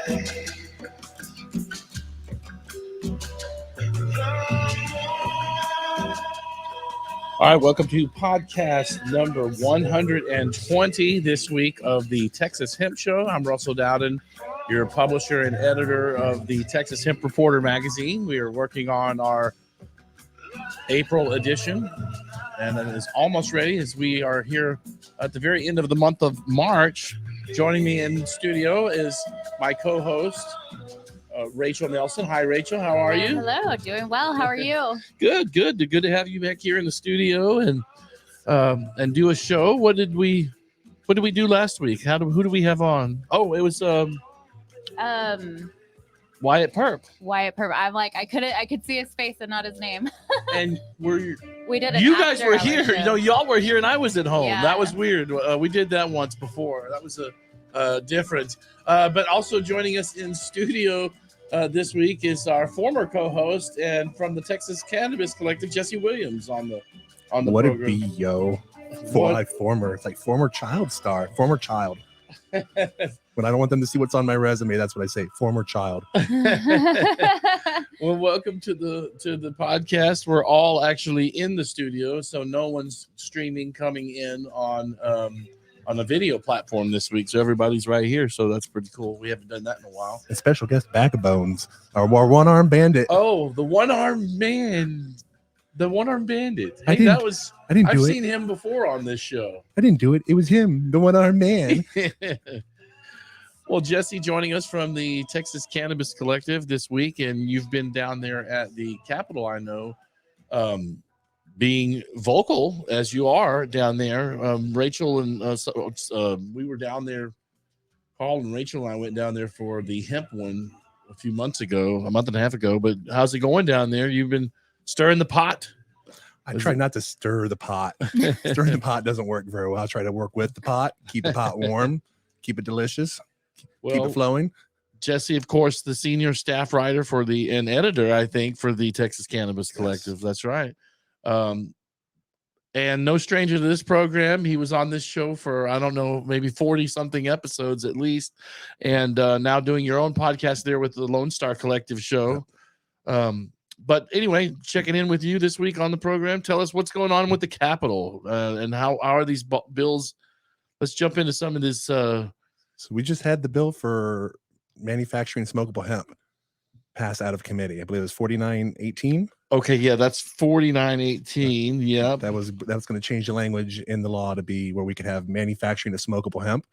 All right, welcome to podcast number 120 this week of the Texas Hemp Show. I'm Russell Dowden, your publisher and editor of the Texas Hemp Reporter magazine. We are working on our April edition, and it is almost ready as we are here at the very end of the month of March. Joining me in studio is my co-host, Rachel Nelson. Hi, Rachel. How are you? Hello. Doing well. How are you? Good. Good to have you back here in the studio and do a show. What did we do last week? Who do we have on? Oh, it was Wyatt Perp. Wyatt Perp. I'm like, I could see his face and not his name. And we did it. You guys were here. Show. You know, y'all were here and I was at home. Yeah. That was weird. We did that once before. That was a different. But also joining us in studio this week is our former co-host and from the Texas Cannabis Collective, Jesse Williams on the what program. It be, yo? Former. It's like former child star. Former child. When I don't want them to see what's on my resume, that's what I say. Former child. Well, welcome to the podcast. We're all actually in the studio, so no one's streaming coming in on a video platform this week. So everybody's right here. So that's pretty cool. We haven't done that in a while. A special guest, Backbones, our one-armed bandit. Oh, the one-armed man. The one-armed bandit. I've seen him before on this show. I didn't do it. It was him, the one-armed man. Well, Jesse joining us from the Texas Cannabis Collective this week, and you've been down there at the Capitol, I know, being vocal as you are down there. Rachel and we were down there. Paul and Rachel and I went down there for the hemp one a month and a half ago. But how's it going down there? You've been stirring the pot. I try not to stir the pot. Stirring the pot doesn't work very well. I try to work with the pot, keep the pot warm, keep it delicious, keep it flowing. Jesse, of course, the senior staff writer and editor, I think, for the Texas Cannabis Collective. Yes. That's right. And no stranger to this program. He was on this show for, I don't know, maybe 40 something episodes at least. And now doing your own podcast there with the Lone Star Collective show. But anyway, checking in with you this week on the program. Tell us what's going on with the Capitol and how are these bills. Let's jump into some of this. So we just had the bill for manufacturing smokable hemp pass out of committee. I believe it was 4918. Okay, yeah, that's 4918. Yeah, that was going to change the language in the law to be where we could have manufacturing of smokable hemp.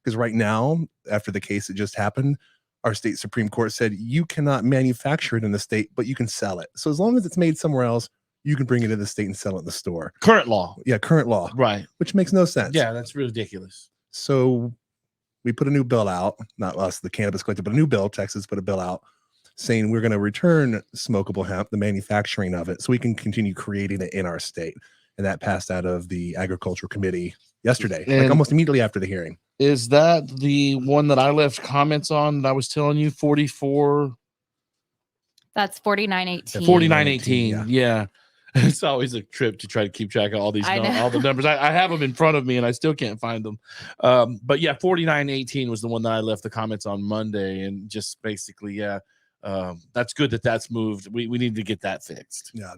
Because right now, after the case that just happened, our state Supreme Court said you cannot manufacture it in the state, but you can sell it. So as long as it's made somewhere else, you can bring it to the state and sell it in the store. Current law. Yeah, current law. Right. Which makes no sense. Yeah, that's ridiculous. So we put a new bill out, not us, the Cannabis Collective, but a new bill. Texas put a bill out saying we're going to return smokable hemp, the manufacturing of it, so we can continue creating it in our state. And that passed out of the Agriculture Committee yesterday, like almost immediately after the hearing. Is that the one that I left comments on that I was telling you, 44? That's 4918. 4918, yeah. It's always a trip to try to keep track of all these all the numbers. I have them in front of me and I still can't find them. But yeah, 4918 was the one that I left the comments on Monday, and just basically, that's good that's moved. We need to get that fixed. Yeah,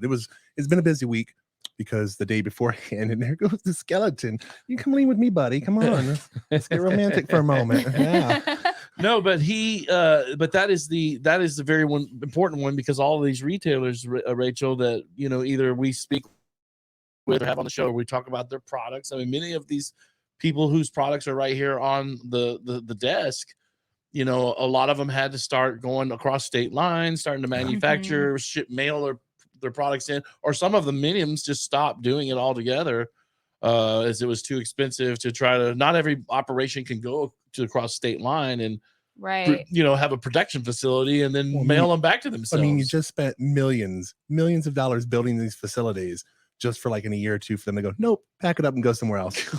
it's been a busy week because the day beforehand, and there goes the skeleton. You come lean with me, buddy. Come on, let's get romantic for a moment. Yeah. No, but that is the very important one, because all of these retailers, Rachel, that either we speak with or have on the show, or we talk about their products. I mean, many of these people whose products are right here on the desk, a lot of them had to start going across state lines, starting to manufacture, ship mail their products in, or some of the mediums just stopped doing it altogether as it was too expensive to try to. Not every operation can go to across state line and have a production facility and then mail them back to themselves. I mean, you just spent millions of dollars building these facilities just for like in a year or two for them to go, nope, pack it up and go somewhere else.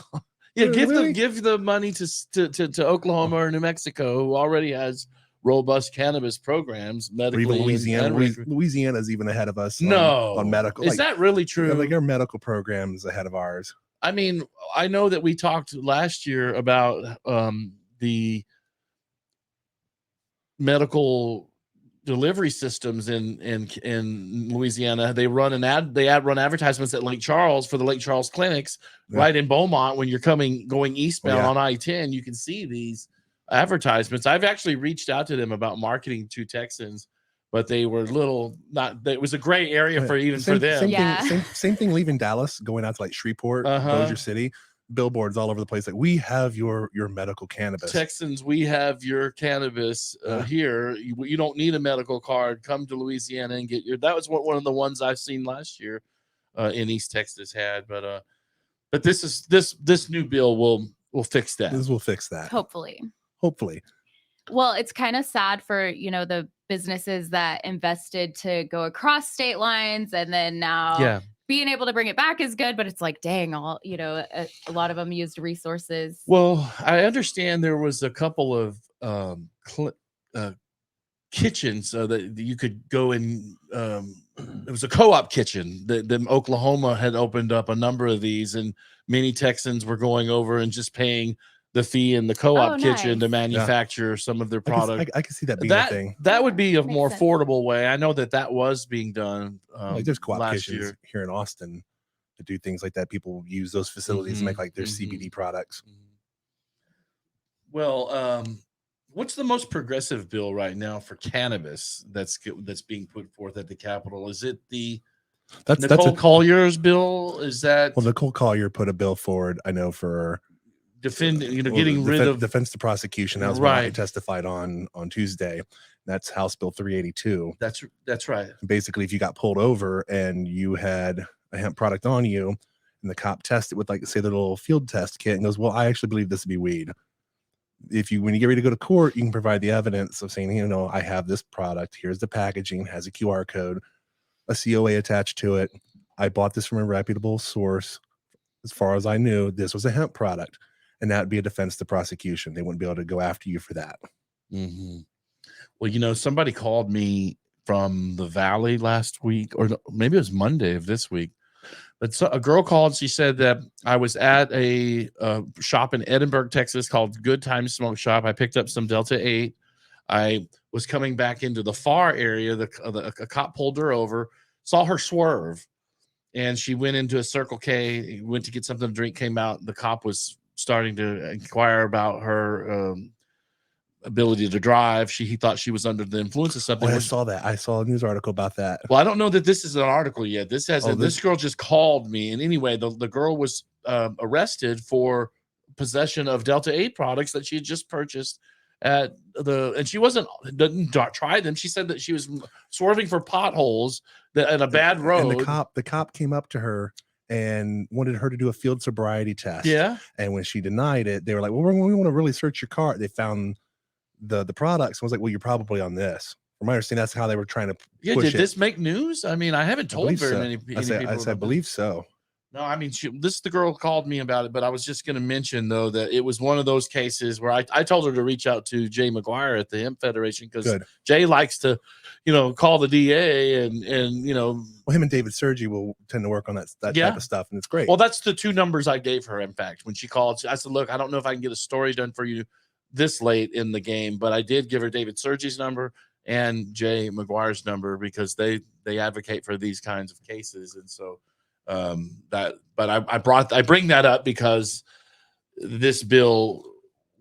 Yeah, give the money to Oklahoma or New Mexico, who already has robust cannabis programs medically. Or even Louisiana. Louisiana's even ahead of us on medical. Is that really true? Like our medical programs ahead of ours. I mean, I know that we talked last year about the medical delivery systems in Louisiana. They run run advertisements at Lake Charles for the Lake Charles clinics, right in Beaumont. When you're going eastbound on I-10, you can see these advertisements. I've actually reached out to them about marketing to Texans, but they were it was a gray area for them. Same thing leaving Dallas, going out to like Shreveport, Bossier City. Billboards all over the place, like, we have your medical cannabis. Texans, we have your cannabis here. You don't need a medical card. Come to Louisiana and get that was one of the ones I've seen last year in East Texas had. But this new bill will fix that. This will fix that. Hopefully. Well, it's kind of sad for, the businesses that invested to go across state lines, and then now being able to bring it back is good, but it's like, dang, a lot of them used resources. Well, I understand there was a couple of kitchens that you could go in. It was a co-op kitchen that Oklahoma had opened up a number of these, and many Texans were going over and just paying the fee in the co-op kitchen to manufacture some of their product. I can see that being a thing. That would be a more affordable way. I know that was being done. Like there's co-op kitchens here in Austin that do things like that. People use those facilities to make like their CBD products. Well, what's the most progressive bill right now for cannabis that's being put forth at the Capitol? Is it that's Nicole Collier's bill? Is that? Well, Nicole Collier put a bill forward, I know, for getting rid of defense to prosecution. That was what I testified on Tuesday. That's House Bill 382. That's right. Basically, if you got pulled over and you had a hemp product on you, and the cop tested with, like, say, the little field test kit, and goes, well, I actually believe this to be weed. When you get ready to go to court, you can provide the evidence of saying, I have this product. Here's the packaging, has a QR code, a COA attached to it. I bought this from a reputable source. As far as I knew, this was a hemp product. And that would be a defense to prosecution. They wouldn't be able to go after you for that. Well, somebody called me from the Valley last week, or maybe it was Monday of this week. But a girl called. She said that I was at a shop in Edinburgh, Texas called Good Time Smoke Shop. I picked up some Delta 8. I was coming back into the far area. A cop pulled her over, saw her swerve, and she went into a Circle K, went to get something to drink, came out. The cop was starting to inquire about her ability to drive. He thought she was under the influence of something. I saw that. I saw a news article about that. Well, I don't know that this is an article yet. This girl just called me, and anyway, the girl was arrested for possession of Delta 8 products that she had just purchased and she didn't try them. She said that she was swerving for potholes in a bad road. And the cop came up to her and wanted her to do a field sobriety test. Yeah. And when she denied it, they were like, well, we want to really search your car. They found the products. I was like, well, you're probably on this. From my understanding, that's how they were trying to push did this make news? I mean, I haven't told very many people. I believe so. No, I mean, the girl called me about it, but I was just going to mention, though, that it was one of those cases where I told her to reach out to Jay McGuire at the Hemp Federation, because Jay likes to, call the DA and Well, him and David Sergi will tend to work on that type of stuff, and it's great. Well, that's the two numbers I gave her, in fact. When she called, I said, look, I don't know if I can get a story done for you this late in the game, but I did give her David Sergi's number and Jay McGuire's number, because they advocate for these kinds of cases. And so I bring that up because this bill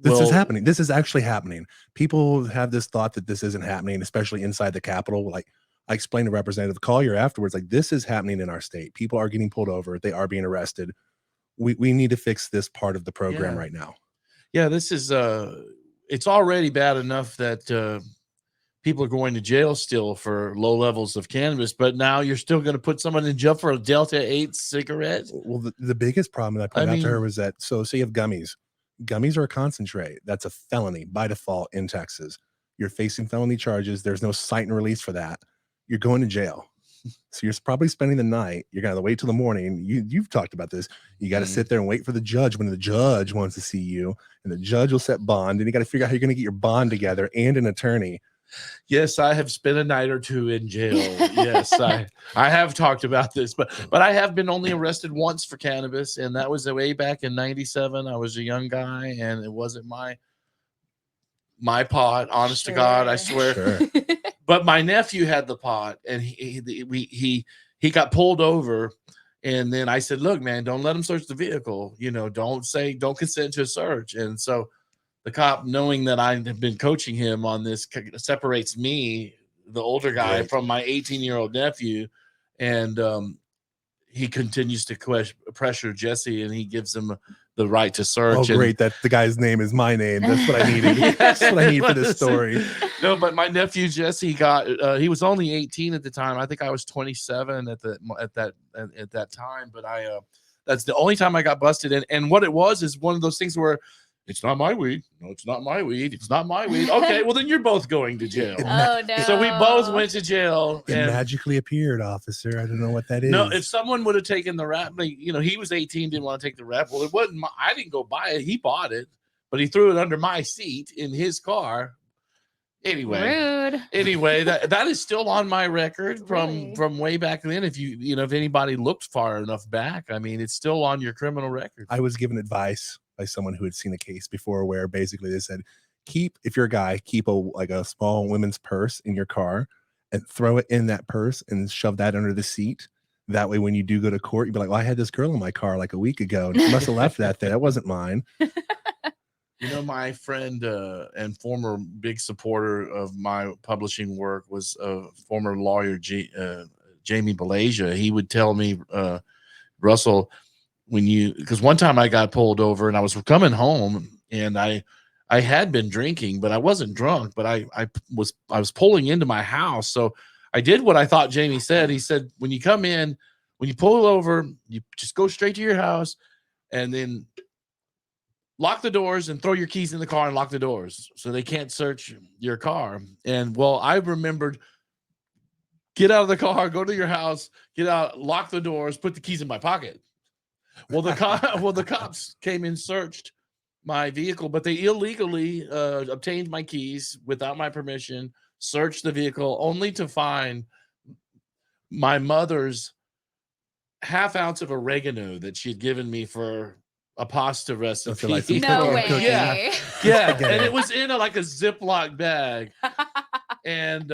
is happening. This is actually happening. People have this thought that this isn't happening, especially inside the Capitol. Like, I explained to Representative Collier afterwards, like, this is happening in our state. People are getting pulled over. They are being arrested. We need to fix this part of the program right now. Yeah, this is it's already bad enough that people are going to jail still for low levels of cannabis, but now you're still going to put someone in jail for a Delta 8 cigarette? Well, the biggest problem that I pointed out to her was that, so say you have gummies. Gummies are a concentrate. That's a felony by default in Texas. You're facing felony charges. There's no cite and release for that. You're going to jail. So you're probably spending the night. You're going to wait till the morning. You've talked about this. You got to sit there and wait for the judge when the judge wants to see you, and the judge will set bond, and you got to figure out how you're going to get your bond together and an attorney. Yes, I have spent a night or two in jail. Yes, I have talked about this, but I have been only arrested once for cannabis, and that was way back in '97. I was a young guy, and it wasn't my my pot, honest to God, I swear. Sure. But my nephew had the pot, and he got pulled over, and then I said, "Look, man, don't let him search the vehicle. You know, don't consent to a search." And so the cop, knowing that I have been coaching him on this, separates me, the older guy, from my 18-year-old nephew, and he continues to pressure Jesse, and he gives him the right to search. Oh, great! That the guy's name is my name. That's what I needed. That's what I need for this story. No, but my nephew Jesse got. He was only 18 at the time. I think I was 27 at that time. But that's the only time I got busted. And what it was is one of those things where it's not my weed. No, it's not my weed. It's not my weed. Okay, well then you're both going to jail. Oh no! So we both went to jail. It magically appeared, officer. I don't know what that is. No, if someone would have taken the rap, like, you know, he was 18, didn't want to take the rap. Well, it wasn't. I didn't go buy it. He bought it, but he threw it under my seat in his car. Anyway, rude. that is still on my record Really? from way back then. If if anybody looked far enough back, I mean, it's still on your criminal record. I was given advice by someone who had seen a case before where basically they said, if you're a guy, keep a small women's purse in your car and throw it in that purse and shove that under the seat. That way, when you do go to court, you'd be like, well, I had this girl in my car like a week ago, and she must have left that there. That wasn't mine. You know, my friend and former big supporter of my publishing work was former lawyer Jamie Balasia. He would tell me, Russell, because one time I got pulled over and I was coming home, and I had been drinking, but I wasn't drunk, but I was pulling into my house. So I did what I thought Jamie said. He said, when you come in, when you pull over, you just go straight to your house and then lock the doors and throw your keys in the car and lock the doors so they can't search your car. And well, I remembered, get out of the car, go to your house, get out, lock the doors, put the keys in my pocket. Well, the cops came and searched my vehicle, but they illegally obtained my keys without my permission, searched the vehicle, only to find my mother's half ounce of oregano that she had given me for a pasta recipe. No way. Yeah. And it was in a Ziploc bag. And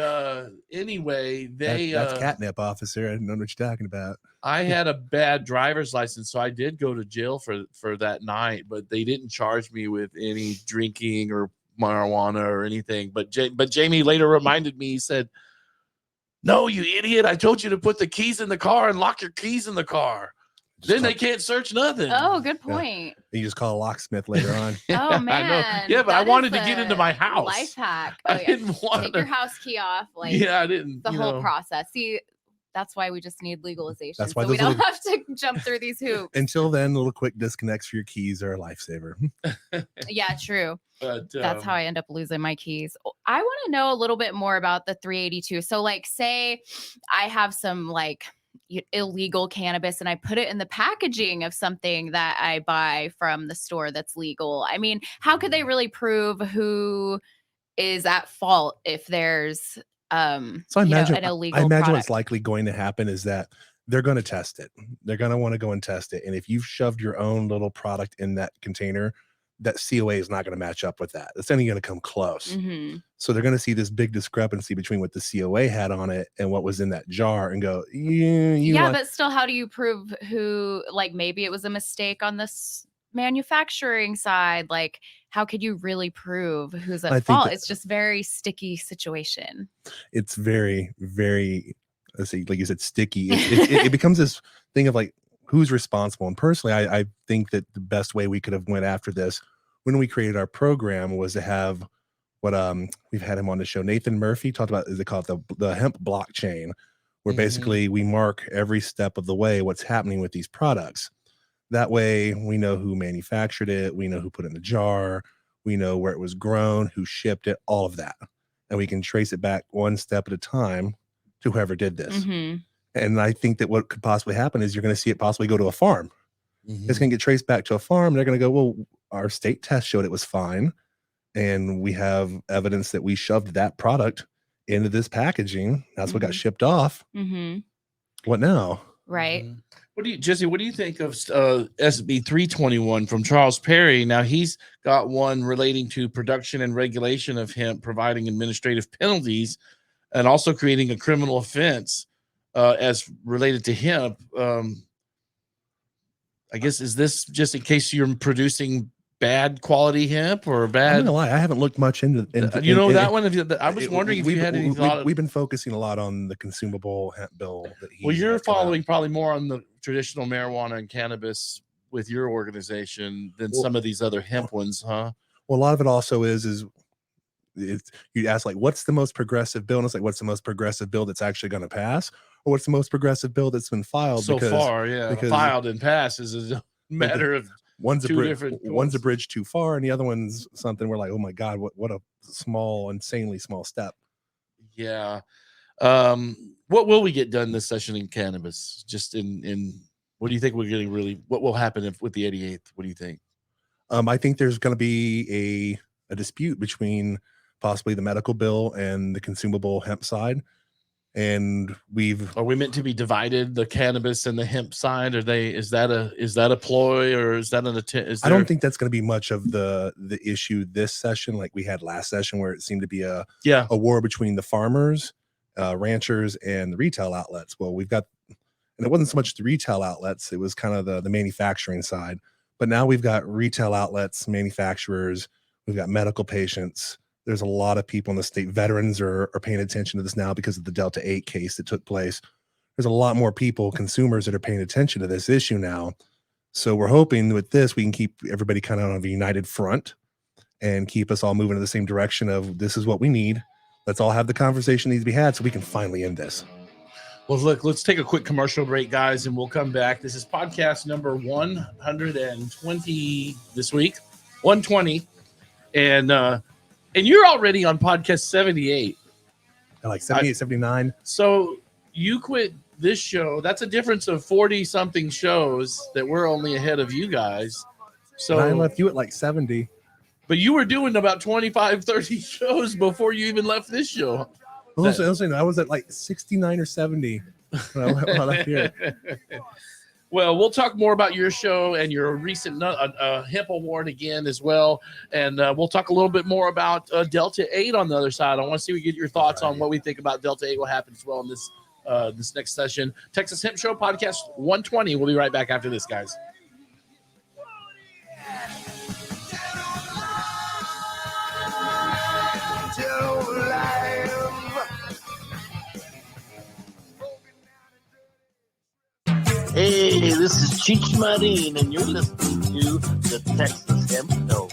anyway, that's catnip, officer. I didn't know what you're talking about. I had a bad driver's license, so I did go to jail for that night, but they didn't charge me with any drinking or marijuana or anything. But Jamie later reminded me, he said, "No, you idiot. I told you to put the keys in the car and lock your keys in the car. Then they can't search nothing." Oh, good point. Yeah. You just call a locksmith later on. Oh man. I know. Yeah, but I wanted to get into my house. Life hack. I didn't want to take your house key off. I didn't. The whole process. See, that's why we just need legalization. That's why so we don't have to jump through these hoops. Until then, little quick disconnects for your keys are a lifesaver. Yeah, true. But that's how I end up losing my keys. I want to know a little bit more about the 382. So, say I have some illegal cannabis and I put it in the packaging of something that I buy from the store that's legal. I mean, how could they really prove who is at fault if there's an illegal product? What's likely going to happen is that they're going to test it. They're going to want to go and test it. And if you've shoved your own little product in that container, that COA is not going to match up with that. It's only going to come close. Mm-hmm. So they're going to see this big discrepancy between what the COA had on it and what was in that jar and go, but still, how do you prove who, maybe it was a mistake on this manufacturing side? How could you really prove who's at fault? It's just very sticky situation. It's very, very, let's see, like you said, sticky. It becomes this thing of who's responsible. And personally, I think that the best way we could have went after this when we created our program was to have what we've had him on the show. Nathan Murphy talked about, is it called the hemp blockchain, where basically we mark every step of the way what's happening with these products. That way we know who manufactured it, we know who put it in the jar, we know where it was grown, who shipped it, all of that. And we can trace it back one step at a time to whoever did this. Mm-hmm. And I think that what could possibly happen is you're going to see it possibly go to a farm. Mm-hmm. It's going to get traced back to a farm. And they're going to go, well, our state test showed it was fine. And we have evidence that we shoved that product into this packaging. That's what got shipped off. Mm-hmm. What now? Right. Jesse, what do you think of SB 321 from Charles Perry? Now he's got one relating to production and regulation of hemp, providing administrative penalties, and also creating a criminal offense as related to hemp. I guess, is this just in case you're producing bad quality hemp or bad? I'm not gonna lie, I haven't looked much into that one. I was wondering if you had any thought. We've been focusing a lot on the consumable hemp bill. You're following probably more on the traditional marijuana and cannabis with your organization than some of these other hemp ones, huh? Well, a lot of it also is you ask, like, what's the most progressive bill? And it's like, what's the most progressive bill that's actually going to pass? Or what's the most progressive bill that's been filed so far? Yeah, filed and passed is a matter of one's a bridge too far, and the other one's something we're like, oh my God, what a insanely small step. Yeah. What will we get done this session in cannabis? Just in what do you think we're getting what will happen with the 88th? What do you think? I think there's going to be a dispute between possibly the medical bill and the consumable hemp side. And are we meant to be divided, the cannabis and the hemp side? Is that a ploy, or is that an attempt? I don't think that's going to be much of the issue this session, like we had last session, where it seemed to be a war between the farmers, ranchers, and the retail outlets. Well, and it wasn't so much the retail outlets, it was kind of the manufacturing side. But now we've got retail outlets, manufacturers, we've got medical patients. There's a lot of people in the state. Veterans are paying attention to this now because of the Delta 8 case that took place. There's a lot more people, consumers, that are paying attention to this issue now. So we're hoping with this, we can keep everybody kind of on a united front and keep us all moving in the same direction of, this is what we need. Let's all have the conversation that needs to be had so we can finally end this. Well, look, let's take a quick commercial break, guys, and we'll come back. This is podcast number 120 this week, 120. And you're already on podcast 78. Like 78, 79. So you quit this show. That's a difference of 40-something shows that we're only ahead of you guys. So and I left you at like 70. But you were doing about 25, 30 shows before you even left this show. I was at like 69 or 70 when I left here. Well, we'll talk more about your show and your recent hemp award again as well. And we'll talk a little bit more about Delta 8 on the other side. I want to see if we get your thoughts on what we think about Delta 8, what happens as well in this next session. Texas Hemp Show podcast 120. We'll be right back after this, guys. Hey, this is Cheech Marin, and you're listening to the Texas Hemp Show.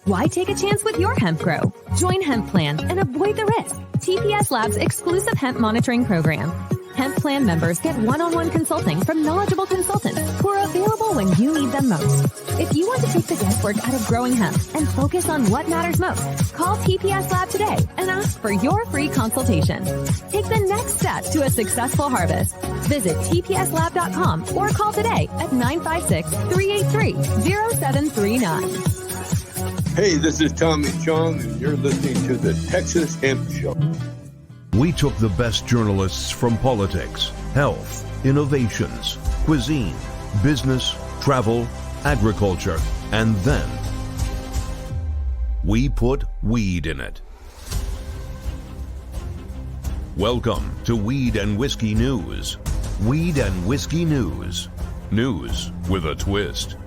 Why take a chance with your hemp grow? Join Hemp Plan and avoid the risk. TPS Lab's exclusive hemp monitoring program. Hemp Plan members get one-on-one consulting from knowledgeable consultants who are available when you need them most. If you want to take the guesswork out of growing hemp and focus on what matters most, call TPS Lab today and ask for your free consultation. Take the next step to a successful harvest. Visit tpslab.com or call today at 956-383-0739. Hey, this is Tommy Chong, and you're listening to the Texas Hemp Show. We took the best journalists from politics, health, innovations, cuisine, business, travel, agriculture, and then we put weed in it. Welcome to Weed and Whiskey News. Weed and Whiskey News. News with a twist.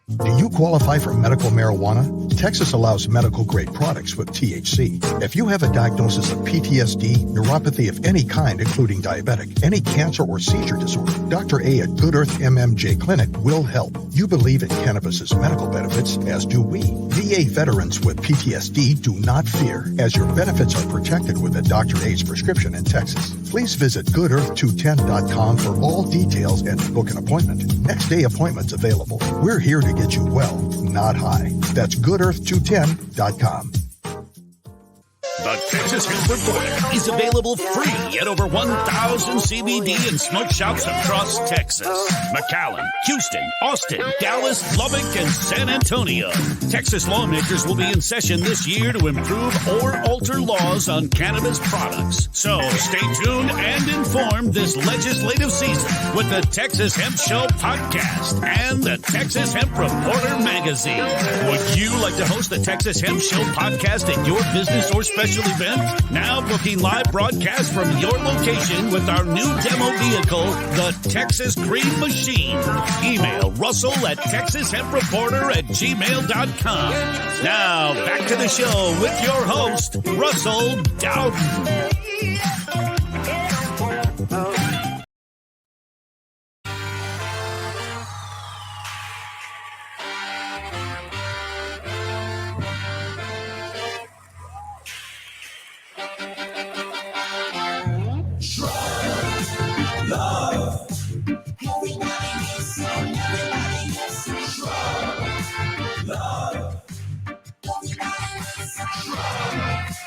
Do you qualify for medical marijuana? Texas allows medical-grade products with THC. If you have a diagnosis of PTSD, neuropathy of any kind, including diabetic, any cancer or seizure disorder, Dr. A at Good Earth MMJ Clinic will help. You believe in cannabis's medical benefits, as do we. VA veterans with PTSD do not fear, as your benefits are protected with a Dr. A's prescription in Texas. Please visit goodearth210.com for all details and to book an appointment. Next day appointments available. We're here to get you well, not high. That's goodearth210.com. The Texas Hemp Reporter is available free at over 1,000 CBD and smoke shops across Texas. McAllen, Houston, Austin, Dallas, Lubbock, and San Antonio. Texas lawmakers will be in session this year to improve or alter laws on cannabis products. So stay tuned and informed this legislative season with the Texas Hemp Show podcast and the Texas Hemp Reporter magazine. Would you like to host the Texas Hemp Show podcast at your business or special event? Now booking live broadcasts from your location with our new demo vehicle, the Texas Cream Machine. Email Russell at TexasHempReporter@gmail.com. Now back to the show with your host, Russell Dowden.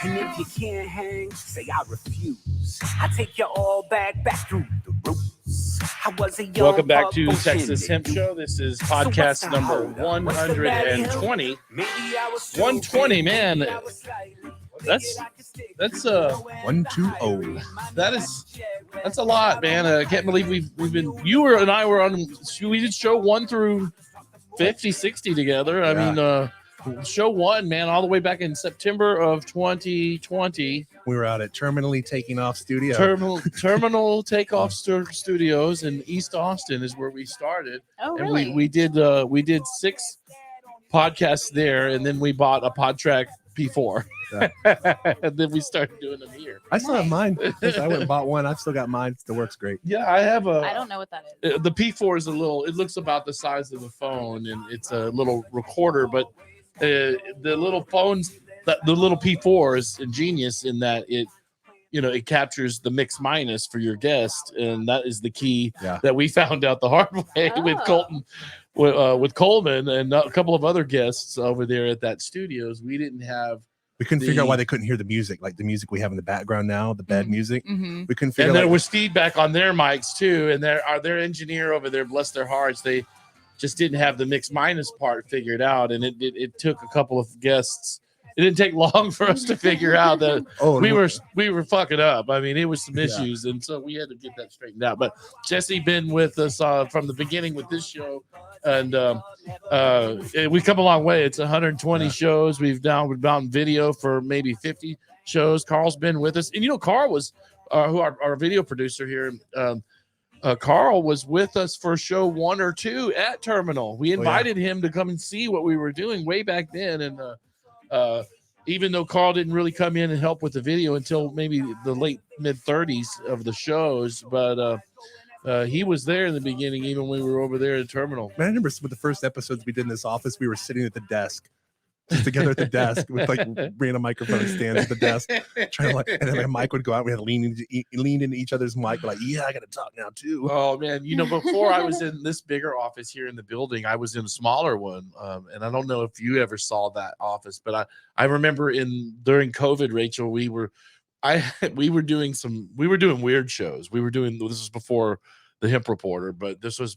And if you can't hang, say I refuse. I take you all back through the roots. I was a young Welcome back to Texas Hemp Show. This is podcast number 120. 120, man. That's 120. That's a lot, man. I can't believe we've been. You were and I were on. We did show 1 through 50, 60 together. I mean, show 1, man, all the way back in September of 2020. We were out at Terminally Taking Off Studio. Terminal Takeoff Studios in East Austin is where we started. Oh, really? And we did 6 podcasts there, and then we bought a PodTrack P4. Yeah. And then we started doing them here. I still have mine. I went and bought one. I've still got mine. It still works great. Yeah, I have I don't know what that is. The P4 is it looks about the size of a phone, and it's a little recorder, but the little phones, the little P4 is ingenious in that it captures the mix minus for your guest, and that is the key that we found out the hard way with Colton, with Coleman and a couple of other guests over there at that studios. We couldn't figure out why they couldn't hear the music, like the music we have in the background now, the bed music. Mm-hmm. We couldn't figure out. And there was feedback on their mics too, and their engineer over there, bless their hearts, they just didn't have the mix minus part figured out, and it took a couple of guests. It didn't take long for us to figure out that we were fucking up. I mean, it was some issues, and so we had to get that straightened out. But Jesse been with us from the beginning with this show, and we've come a long way. It's 120 shows. We've done video for maybe 50 shows. Carl's been with us, and Carl was who our video producer here. Carl was with us for show 1 or 2 at Terminal. We invited him to come and see what we were doing way back then, and even though Carl didn't really come in and help with the video until maybe the late mid-30s of the shows, but he was there in the beginning, even when we were over there at Terminal. Man, I remember with the first episodes we did in this office, we were sitting at the desk, just together at the desk with like random microphone stands at the desk, trying to and then my mic would go out. We had to lean into each other's mic, like, I got to talk now too. Oh man, before I was in this bigger office here in the building, I was in a smaller one, and I don't know if you ever saw that office, but I remember during COVID, Rachel, we were doing weird shows. This was before the Hemp Reporter, but this was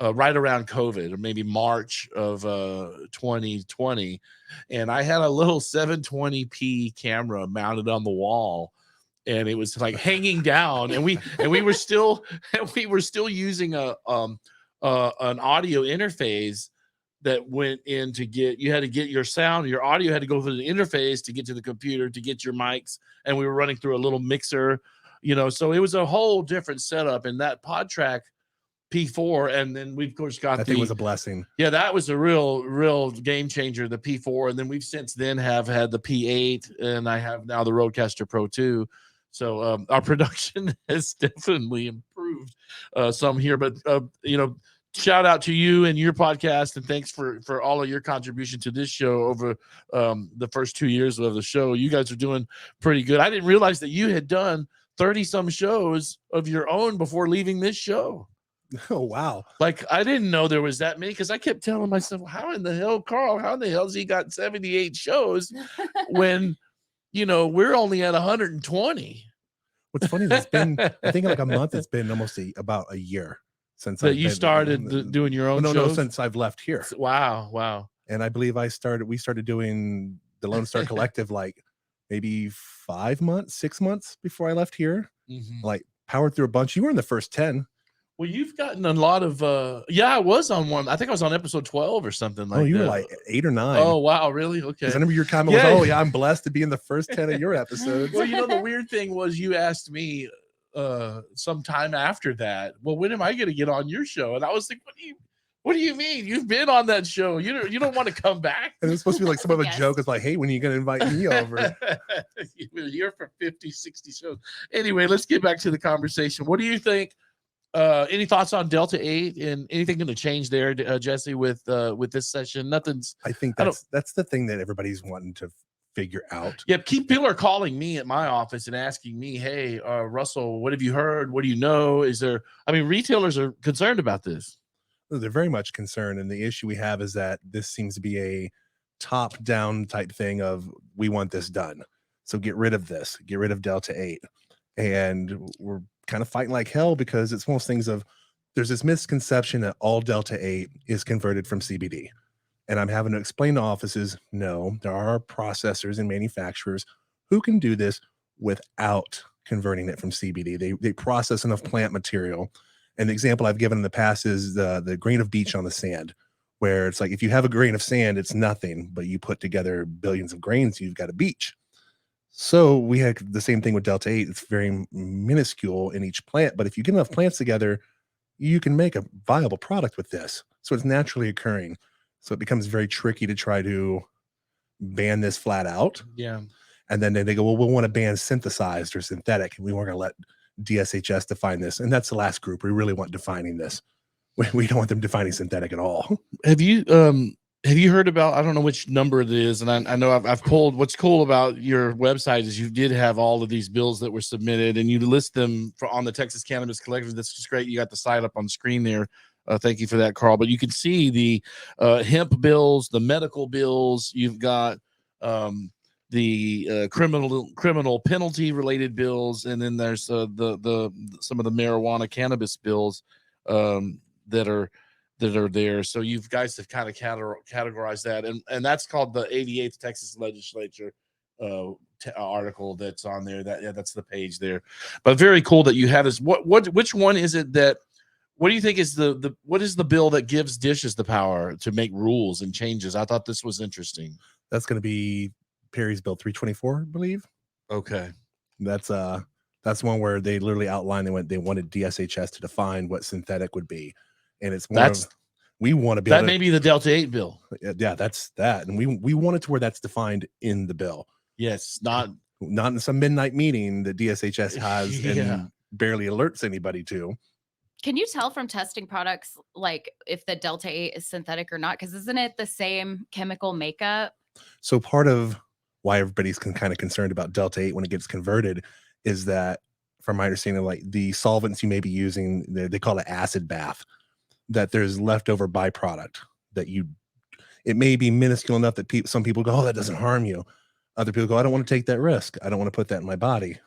right around COVID, or maybe March of 2020, and I had a little 720p camera mounted on the wall, and it was like hanging down, and we were still using an audio interface that went in you had to get your sound, your audio had to go through the interface to get to the computer to get your mics, and we were running through a little mixer, so it was a whole different setup. And that PodTrack P4, and then we've of course got that thing was a blessing. Yeah, that was a real game changer, the P4, and then we've since then have had the P8, and I have now the Rodecaster Pro 2. So our production has definitely improved some here, but shout out to you and your podcast, and thanks for all of your contribution to this show over the first 2 years of the show. You guys are doing pretty good. I didn't realize that you had done 30 some shows of your own before leaving this show. Oh, wow. Like, I didn't know there was that many, because I kept telling myself, how in the hell has he got 78 shows when we're only at 120. What's funny is it's been, I think like a month. It's been almost about a year since that you started doing your own shows. No, since I've left here. Wow. And I believe we started doing the Lone Star Collective like maybe 5 months, 6 months before I left here. Like powered through a bunch. You were in the first 10. Well, you've gotten a lot of I was on one. I think I was on episode 12 or something like that. Oh, you were like 8 or 9. Oh, wow, really? Okay. Because I remember your comment was, oh yeah, I'm blessed to be in the first 10 of your episodes. Well, the weird thing was you asked me sometime after that, well, when am I going to get on your show? And I was like, what do you mean? You've been on that show. You don't want to come back? And it's supposed to be like some of a joke. It's like, hey, when are you going to invite me over? You're for 50, 60 shows. Anyway, let's get back to the conversation. What do you think? Any thoughts on Delta 8 and anything going to change there, Jesse, with this session? Nothing's. I think that's the thing that everybody's wanting to figure out. Yeah, people are calling me at my office and asking me, hey, Russell, what have you heard? What do you know? Retailers are concerned about this. They're very much concerned, and the issue we have is that this seems to be a top-down type thing of we want this done, so get rid of this, get rid of Delta 8, and we're kind of fighting like hell because it's one of those things of there's this misconception that all Delta 8 is converted from CBD, and I'm having to explain to offices, no, there are processors and manufacturers who can do this without converting it from CBD. They process enough plant material. And the example I've given in the past is the grain of beach on the sand, where it's like if you have a grain of sand, it's nothing, but you put together billions of grains, you've got a beach. So we had the same thing with Delta 8. It's very minuscule in each plant, but if you get enough plants together, you can make a viable product with this. So it's naturally occurring. So it becomes very tricky to try to ban this flat out. Yeah. And then they go, well, we'll want to ban synthesized or synthetic. And we weren't going to let DSHS define this. And that's the last group. We really want defining this. We don't want them defining synthetic at all. Have you heard about, I don't know which number it is, and I know I've pulled, what's cool about your website is you did have all of these bills that were submitted and you list them on the Texas Cannabis Collective. That's just great. You got the site up on the screen there. Thank you for that, Carl. But you can see the hemp bills, the medical bills. You've got the criminal penalty related bills, and then there's some of the marijuana cannabis bills that are there. So you guys have kind of categorized that, and that's called the 88th Texas Legislature article that's on there. That's the page there. But very cool that you have this. Which one is it that? What do you think is what is the bill that gives dishes the power to make rules and changes? I thought this was interesting. That's going to be Perry's Bill 324, I believe. Okay. That's one where they literally outlined they wanted DSHS to define what synthetic would be. And it's more we want to be that may be the Delta 8 bill. Yeah, that's that. And we want it to where that's defined in the bill. Yes, not in some midnight meeting that DSHS has and barely alerts anybody to. Can you tell from testing products like if the Delta 8 is synthetic or not? Because isn't it the same chemical makeup? So part of why everybody's kind of concerned about Delta 8 when it gets converted is that, from my understanding, like the solvents you may be using, they call it acid bath, that there's leftover byproduct that it may be minuscule enough that some people go, oh, that doesn't harm you. Other people go, I don't want to take that risk. I don't want to put that in my body.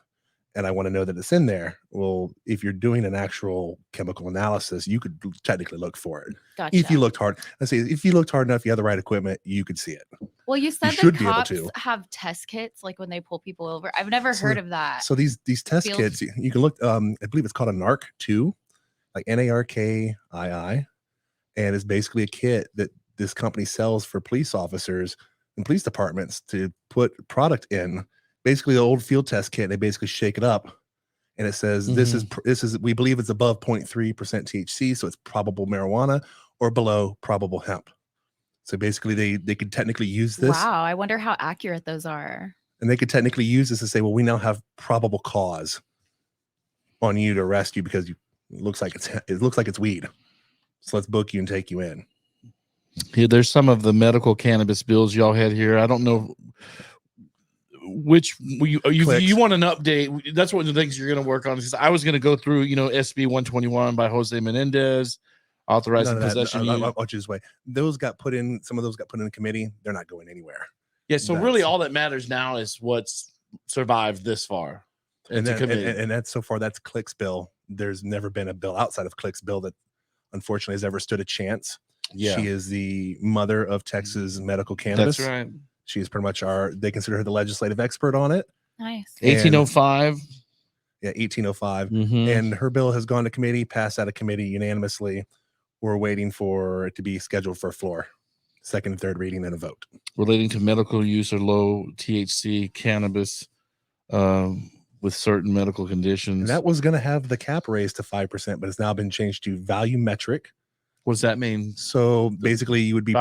And I want to know that it's in there. Well, if you're doing an actual chemical analysis, you could technically look for it. Gotcha. If you looked hard. I say, if you looked hard enough, you have the right equipment, you could see it. Well, you said that cops have test kits, like when they pull people over. I've never heard of that. So these test kits, you can look. I believe it's called a NARC 2, like NARKII, and it's basically a kit that this company sells for police officers and police departments to put product in. Basically, the old field test kit, they basically shake it up, and it says this is we believe it's above 0.3% THC, so it's probable marijuana, or below probable hemp. So basically, they could technically use this. Wow, I wonder how accurate those are. And they could technically use this to say, well, we now have probable cause on you to arrest you because it looks like it's weed. So let's book you and take you in. Here, there's some of the medical cannabis bills y'all had here. I don't know which you want an update. That's one of the things you're going to work on. Because I was going to go through, SB 121 by Jose Menendez, authorizing possession. I'll just wait. Some of those got put in the committee. They're not going anywhere. Yeah. So really, all that matters now is what's survived this far. And that's so far, that's Click's bill. There's never been a bill outside of Click's bill that unfortunately has ever stood a chance. Yeah. She is the mother of Texas medical cannabis. That's right. She is pretty much they consider her the legislative expert on it. Nice. 1805. Yeah, 1805. Mm-hmm. And her bill has gone to committee, passed out of committee unanimously. We're waiting for it to be scheduled for a floor, second and third reading, then a vote. Relating to medical use or low THC cannabis with certain medical conditions. And that was going to have the cap raised to 5%, but it's now been changed to volumetric. What does that mean? So basically, you would be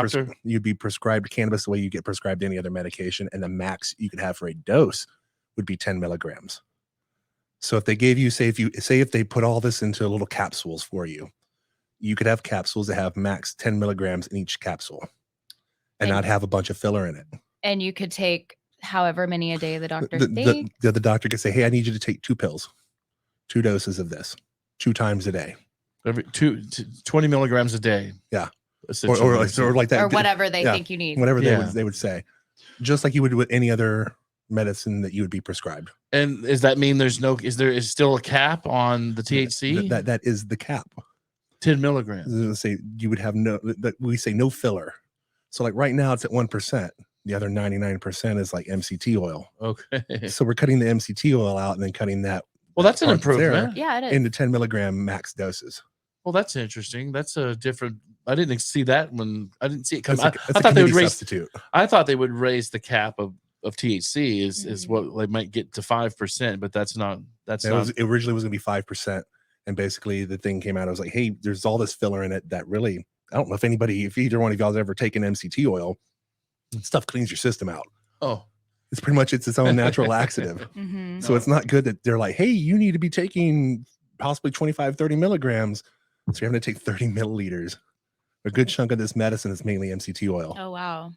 you'd be prescribed cannabis the way you get prescribed any other medication, and the max you could have for a dose would be 10 milligrams. So if they gave you, if they put all this into little capsules for you, you could have capsules that have max 10 milligrams in each capsule, and not have a bunch of filler in it. And you could take however many a day the doctor the doctor could say, hey, I need you to take 2 pills, 2 doses of this 2 times a day. Every 20 milligrams a day. Yeah. Or like that. Or whatever they think you need. Whatever they would say. Just like you would with any other medicine that you would be prescribed. And does that mean is there still a cap on the THC? That is the cap. 10 milligrams. Say you would have we say no filler. So like right now it's at 1%. The other 99% is like MCT oil. Okay. So we're cutting the MCT oil out and then cutting that. Well, that's an improvement. Yeah, it is. Into 10 milligram max doses. Well, that's interesting. That's a different. I didn't see that when I didn't see it come. I thought they would raise. I thought they would raise the cap of THC is what they might get to 5%, but that's not. It originally was going to be 5%, and basically the thing came out. I was like, hey, there's all this filler in it that really. I don't know if either one of y'all's ever taken MCT oil. Stuff cleans your system out. Oh. It's pretty much its own natural laxative. Mm-hmm. So it's not good that they're like, hey, you need to be taking possibly 25, 30 milligrams. So you're having to take 30 milliliters. A good chunk of this medicine is mainly MCT oil. Oh, wow.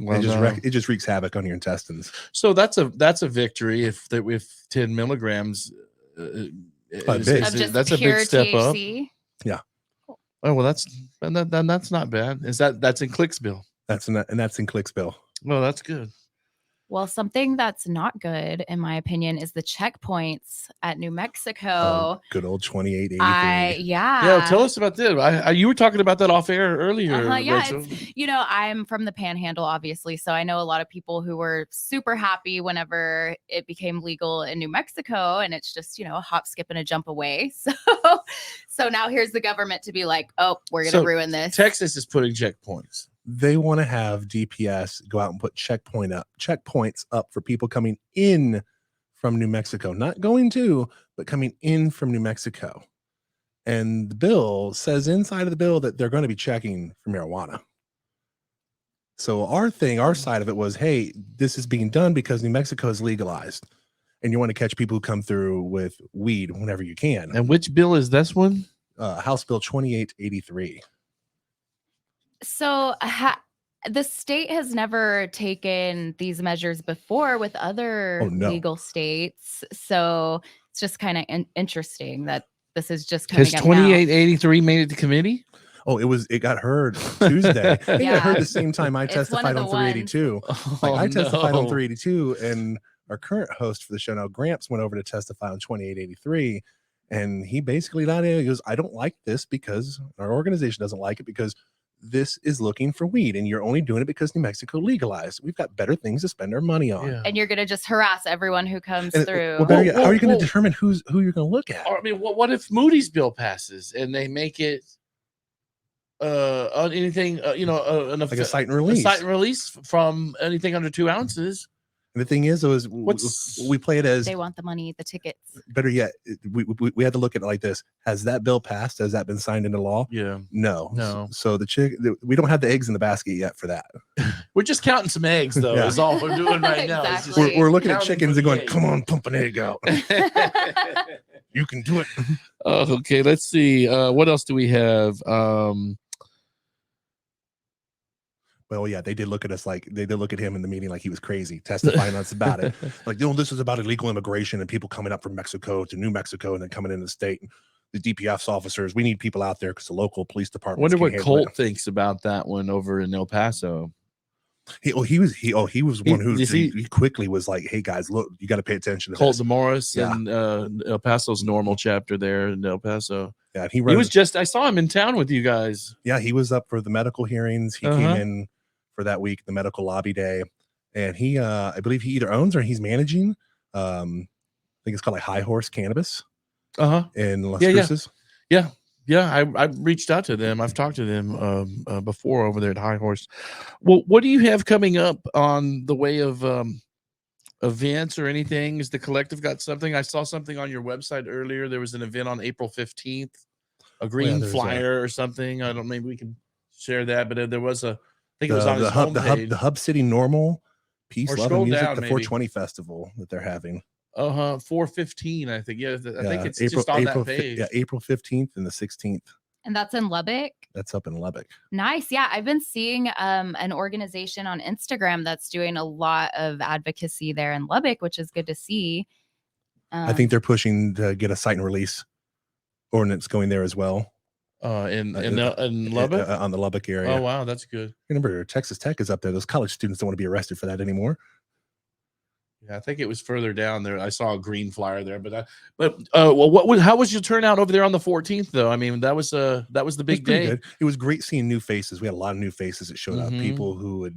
Well, it just wreaks havoc on your intestines. So that's a victory if 10 milligrams. That's a big step THC? up. Yeah. Oh, well, that's not bad. That's in Click's bill? That's in Click's bill. Well, that's good. Well, something that's not good, in my opinion, is the checkpoints at New Mexico. Good old 2883. Yeah. Tell us about that. You were talking about that off air earlier. Yeah. I'm from the Panhandle, obviously, so I know a lot of people who were super happy whenever it became legal in New Mexico, and it's just a hop, skip, and a jump away. So now here's the government to be like, oh, we're gonna ruin this. Texas is putting checkpoints. They want to have DPS go out and put checkpoints up for people coming in from New Mexico, not going to, but coming in from New Mexico. And the bill says inside of the bill that they're going to be checking for marijuana. So our side of it was, hey, this is being done because New Mexico is legalized, and you want to catch people who come through with weed whenever you can. And which bill is this one? House Bill 2883. So the state has never taken these measures before with other legal states. So it's just kind of interesting that this is just coming up now. Has 2883 made it to committee? Oh, it got heard Tuesday. It got heard the same time I testified on 382. I testified on 382, and our current host for the show now, Gramps, went over to testify on 2883. And he basically he goes, I don't like this because our organization doesn't like it because this is looking for weed, and you're only doing it because New Mexico legalized. We've got better things to spend our money on. Yeah. And you're going to just harass everyone who comes through. Well, better yet, how are you going to determine who you're going to look at? I mean, what if Moody's bill passes and they make it on anything, like a cite and release. A cite and release from anything under 2 ounces. And the thing is, we play it as they want the money, the tickets. Better yet, we had to look at it like this: has that bill passed? Has that been signed into law? Yeah. No. So we don't have the eggs in the basket yet for that. We're just counting some eggs, though. Is all we're doing right now. Exactly. We're looking at chickens and going, "Come on, pump an egg out. You can do it." Okay. Let's see. What else do we have? Well, yeah, they did look at us like they did look at him in the meeting like he was crazy, testifying us about it. Like, this is about illegal immigration and people coming up from Mexico to New Mexico and then coming into the state. The DPS officers, we need people out there because the local police department. Wonder what Colt thinks about that one over in El Paso. He was one who he quickly was like, hey guys, look, you got to pay attention to Colt DeMorris and El Paso's normal chapter there in El Paso. Yeah, he was just, I saw him in town with you guys. Yeah, he was up for the medical hearings. He came in for that week, the medical lobby day, and he I believe he either owns or he's managing I think it's called like High Horse Cannabis in Las Cruces. Yeah, I reached out to them. I've talked to them before over there at High Horse. Well, what do you have coming up on the way of events or anything? Is the collective got something? I saw something on your website earlier. There was an event on April 15th, a green flyer or something. I don't. Maybe we can share that. But there was I think it was on his homepage. The Hub City Normal Peace, or Love, and Music, the 420 festival that they're having. 4/15, I think. I think it's just on that page. Yeah, April 15th and the 16th. And that's in Lubbock? That's up in Lubbock. Nice. Yeah, I've been seeing an organization on Instagram that's doing a lot of advocacy there in Lubbock, which is good to see. I think they're pushing to get a site and release ordinance going there as well. In Lubbock? On the Lubbock area. Oh, wow, that's good. Remember, Texas Tech is up there. Those college students don't want to be arrested for that anymore. Yeah, I think it was further down there. I saw a green flyer there, how was your turnout over there on the 14th though? I mean, that was the big day. Good. It was great seeing new faces. We had a lot of new faces that showed up, people who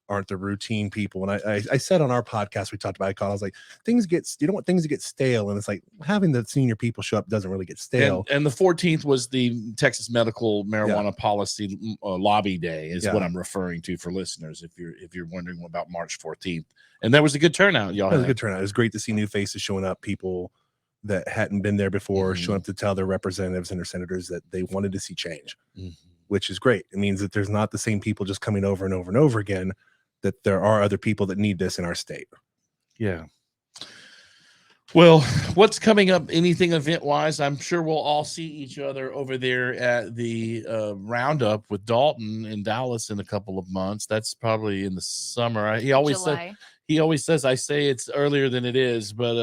aren't the routine people. And I said on our podcast, we talked about it, I was like, you don't want things to get stale. And it's like having the senior people show up doesn't really get stale. And the 14th was the Texas Medical Marijuana Policy Lobby Day is what I'm referring to for listeners. If you're wondering about March 14th, and that was a good turnout. Y'all had a good turnout. It was great to see new faces showing up, people that hadn't been there before, showing up to tell their representatives and their senators that they wanted to see change, which is great. It means that there's not the same people just coming over and over and over again, that there are other people that need this in our state. Yeah. Well, what's coming up, anything event-wise? I'm sure we'll all see each other over there at the Roundup with Dalton in Dallas in a couple of months. That's probably in the summer. He always says, I say it's earlier than it is, but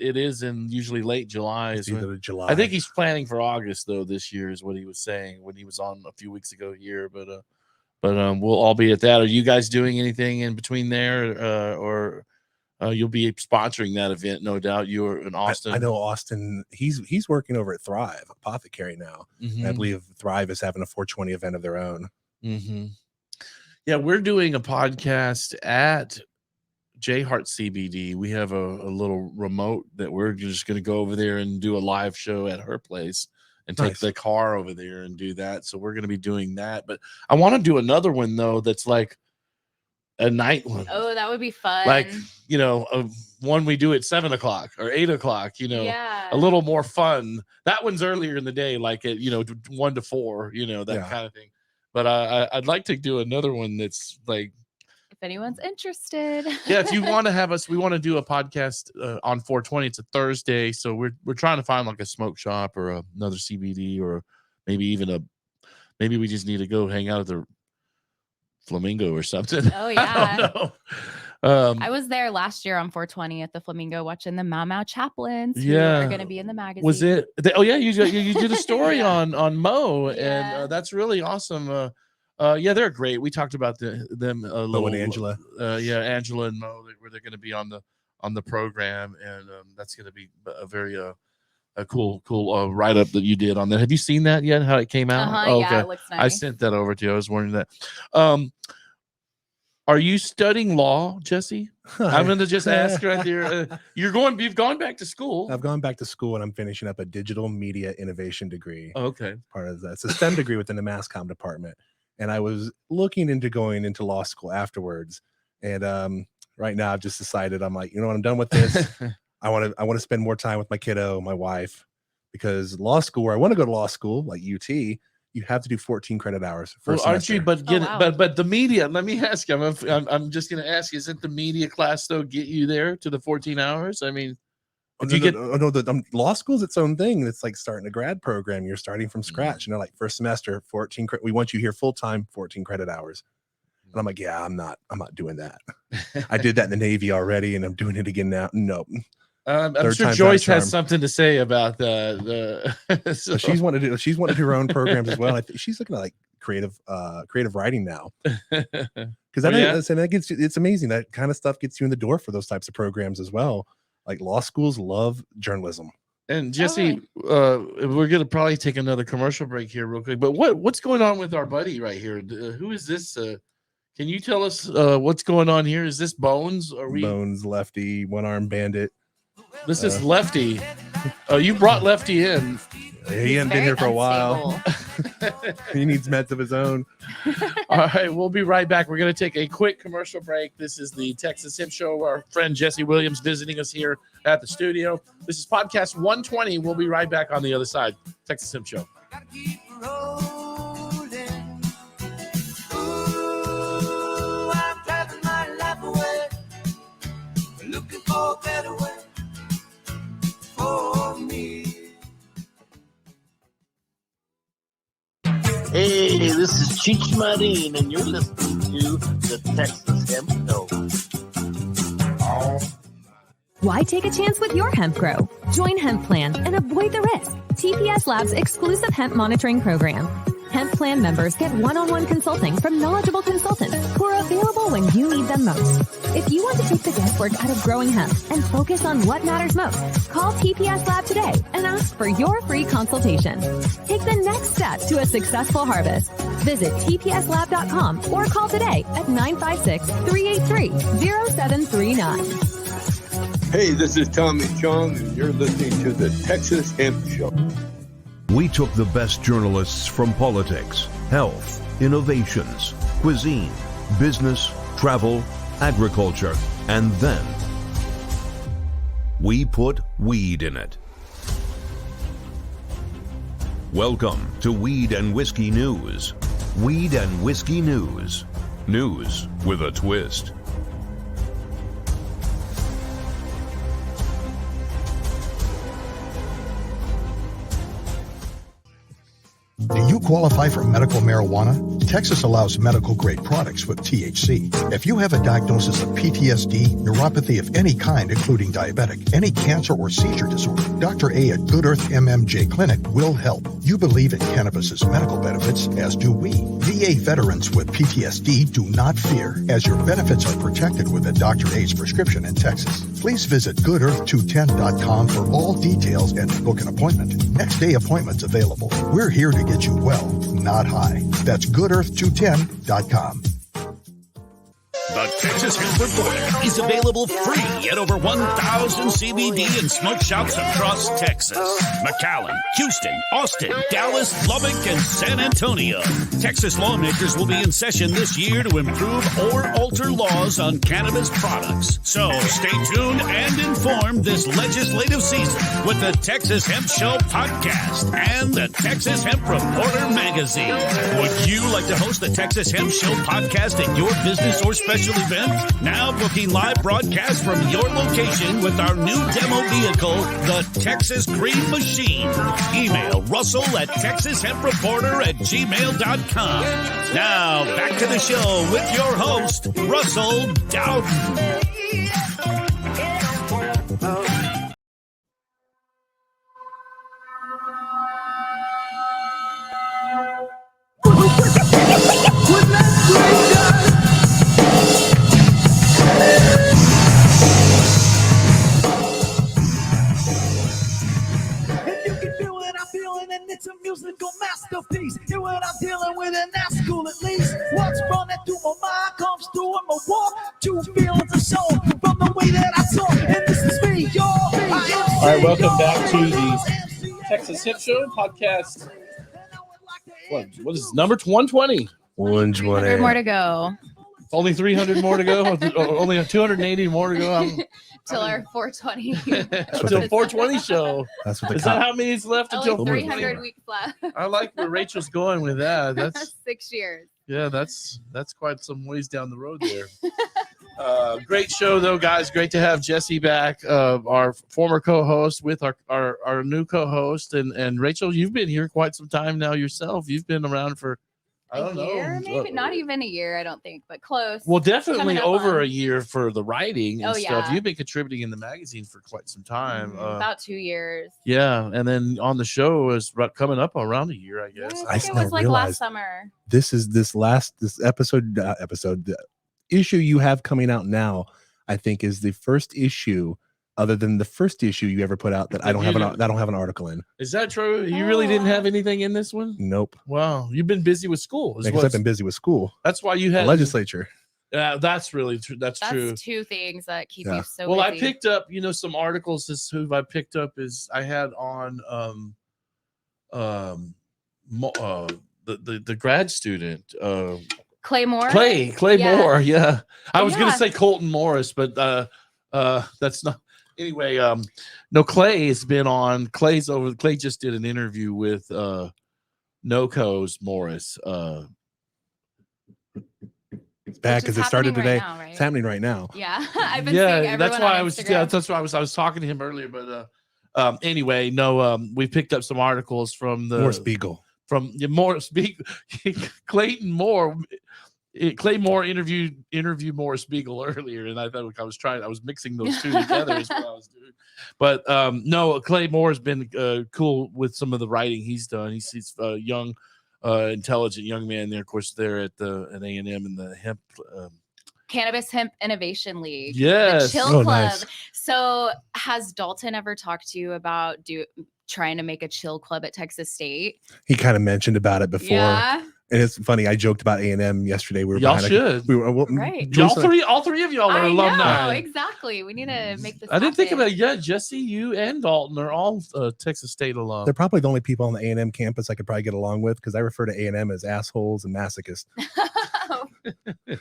it is in usually late July. It's either July. I think he's planning for August, though, this year is what he was saying when he was on a few weeks ago here. But we'll all be at that. Are you guys doing anything in between there, or you'll be sponsoring that event? No doubt. You're in Austin. I know Austin. He's working over at Thrive Apothecary now. I believe Thrive is having a 420 event of their own. Yeah, we're doing a podcast at J Hart CBD. We have a little remote that we're just going to go over there and do a live show at her place. And take the car over there and do that. So we're going to be doing that. But I want to do another one, though, that's like a night one. Oh, that would be fun. Like, one we do at 7 o'clock or 8 o'clock, a little more fun. That one's earlier in the day, like at, 1 to 4, that kind of thing. But I'd like to do another one that's like, if anyone's interested. Yeah, if you want to have us, we want to do a podcast on 420. It's a Thursday, so we're trying to find like a smoke shop or another CBD, or maybe we just need to go hang out at the Flamingo or something. Oh yeah. I don't know. I was there last year on 420 at the Flamingo watching the Mau Mau Chaplains. Who are going to be in the magazine. Was it? You did a story on Mo, and that's really awesome. They're great. We talked about them Mo and Angela. Angela and Mo, where they're going to be on the program, and that's going to be a very a cool write up that you did on that. Have you seen that yet? How it came out? Yeah, it looks nice. I sent that over to you. I was wondering that. Are you studying law, Jesse? I'm going to just ask right there. You've gone back to school. I've gone back to school, and I'm finishing up a digital media innovation degree. Okay. Part of that. It's a STEM degree within the Mass Comm department. And I was looking into going into law school afterwards. And right now I've just decided, I'm like, I'm done with this. I want to spend more time with my kiddo, my wife, because law school, where I want to go to law school, like UT, you have to do 14 credit hours. Aren't you? But but the media, let me ask you, I'm just going to ask you, isn't the media class though get you there to the 14 hours? I mean, law school is its own thing. It's like starting a grad program. You're starting from scratch. Like first semester, 14. We want you here full time, 14 credit hours. And I'm like, yeah, I'm not doing that. I did that in the Navy already, and I'm doing it again now. Nope. I'm sure Joyce has something to say about the so she's wanted her own programs as well. I think she's looking at like creative writing now. Because that gets you, it's amazing. That kind of stuff gets you in the door for those types of programs as well. Like law schools love journalism. And Jesse, we're gonna probably take another commercial break here real quick. But what's going on with our buddy right here? Who is this? Can you tell us what's going on here? Is this Bones? Bones, Lefty, One-Armed Bandit? This is Lefty. Oh, you brought Lefty in. He hasn't been here for a while. He needs meds of his own. All right, we'll be right back. We're going to take a quick commercial break. This is the Texas Hemp Show. Our friend Jesse Williams visiting us here at the studio. This is podcast 120. We'll be right back on the other side. Texas Hemp Show. Looking for a better way for me. Hey, this is Cheech Marin, and you're listening to the Texas Hemp Show. Why take a chance with your hemp grow? Join Hemp Plan and avoid the risk. TPS Labs exclusive hemp monitoring program. Hemp Plan members get one-on-one consulting from knowledgeable consultants who are available when you need them most. If you want to take the guesswork out of growing hemp and focus on what matters most, call TPS Lab today and ask for your free consultation. Take the next step to a successful harvest. Visit tpslab.com or call today at 956-383-0739. Hey, this is Tommy Chong, and you're listening to the Texas Hemp Show. We took the best journalists from politics, health, innovations, cuisine, business, travel, agriculture, and then we put weed in it. Welcome to Weed and Whiskey News. Weed and Whiskey News. News with a twist. Do you qualify for medical marijuana? Texas allows medical-grade products with THC. If you have a diagnosis of PTSD, neuropathy of any kind, including diabetic, any cancer or seizure disorder, Dr. A at Good Earth MMJ Clinic will help. You believe in cannabis's medical benefits, as do we. VA veterans with PTSD do not fear, as your benefits are protected with a Dr. A's prescription in Texas. Please visit goodearth210.com for all details and to book an appointment. Next day appointments available. We're here to get you well, not high. That's goodearth210.com. The Texas Hemp Reporter is available free at over 1,000 CBD and smoke shops across Texas. McAllen, Houston, Austin, Dallas, Lubbock, and San Antonio. Texas lawmakers will be in session this year to improve or alter laws on cannabis products. So stay tuned and informed this legislative season with the Texas Hemp Show podcast and the Texas Hemp Reporter magazine. Would you like to host the Texas Hemp Show podcast at your business or special event? Now booking live broadcasts from your location with our new demo vehicle, the Texas Green Machine. Email Russell at TexasHempReporter@gmail.com. Now back to the show with your host, Russell Dowden. And it's a musical masterpiece. Hear what I'm dealing with, and that's cool at least. What's running through my mind comes through in my walk. Two feelings are shown from the way that I talk. And this is me, y'all. All right, welcome back to the Texas Hemp Show podcast. What is this, number 120? 100 more to go. Only 300 more to go. Only 280 more to go. Till our 420. Until 420 show. That's what is that how many is left until 300 weeks left? I like where Rachel's going with that. That's 6 years. Yeah, that's quite some ways down the road there. Great show though, guys. Great to have Jesse back, our former co-host with our new co-host, and Rachel, you've been here quite some time now yourself. You've been around for I don't know. Maybe not even a year, I don't think, but close. Well, definitely over a year for the writing and stuff. Yeah. You've been contributing in the magazine for quite some time. About 2 years. Yeah, and then on the show is coming up around a year, I guess. Yeah, I think it was like last summer. This episode, the issue you have coming out now, I think, is the first issue, other than the first issue you ever put out, that I don't have an article in. Is that true? You really didn't have anything in this one? Nope. Wow, you've been busy with school. Because I've been busy with school. That's why you had the legislature. Yeah, that's really true. That's true. Two things that keep you so well, busy. I picked up, some articles. Who I picked up is I had on the grad student Clay Moore. Clay Moore. Yeah, I was gonna say Colton Morris, but that's not. Anyway, no, Clay has been on. Clay just did an interview with NOCO's Morris. It's bad because it started today. Now, right? It's happening right now. Yeah, I've been seeing everyone that's why on I was. Instagram. Yeah, that's why I was talking to him earlier. But anyway, no, we picked up some articles from the Morris Beagle. From Morris Beagle, Clayton Moore. Clay Moore interviewed Morris Beagle earlier, and I thought I was mixing those two together is what I was doing. But no, Clay Moore has been cool with some of the writing he's done. He's a young, intelligent young man there, of course, there at A&M in the hemp. Cannabis Hemp Innovation League. Yes. The Chill Club. Nice. So has Dalton ever talked to you about trying to make a chill club at Texas State? He kind of mentioned about it before. Yeah. And it's funny. I joked about A&M yesterday. Y'all should. Right. All three of y'all are alumni. Know, exactly. We need to make this. I didn't think about it. Yeah, Jesse, you and Dalton are all Texas State alum. They're probably the only people on the A&M campus I could probably get along with, because I refer to A&M as assholes and masochists.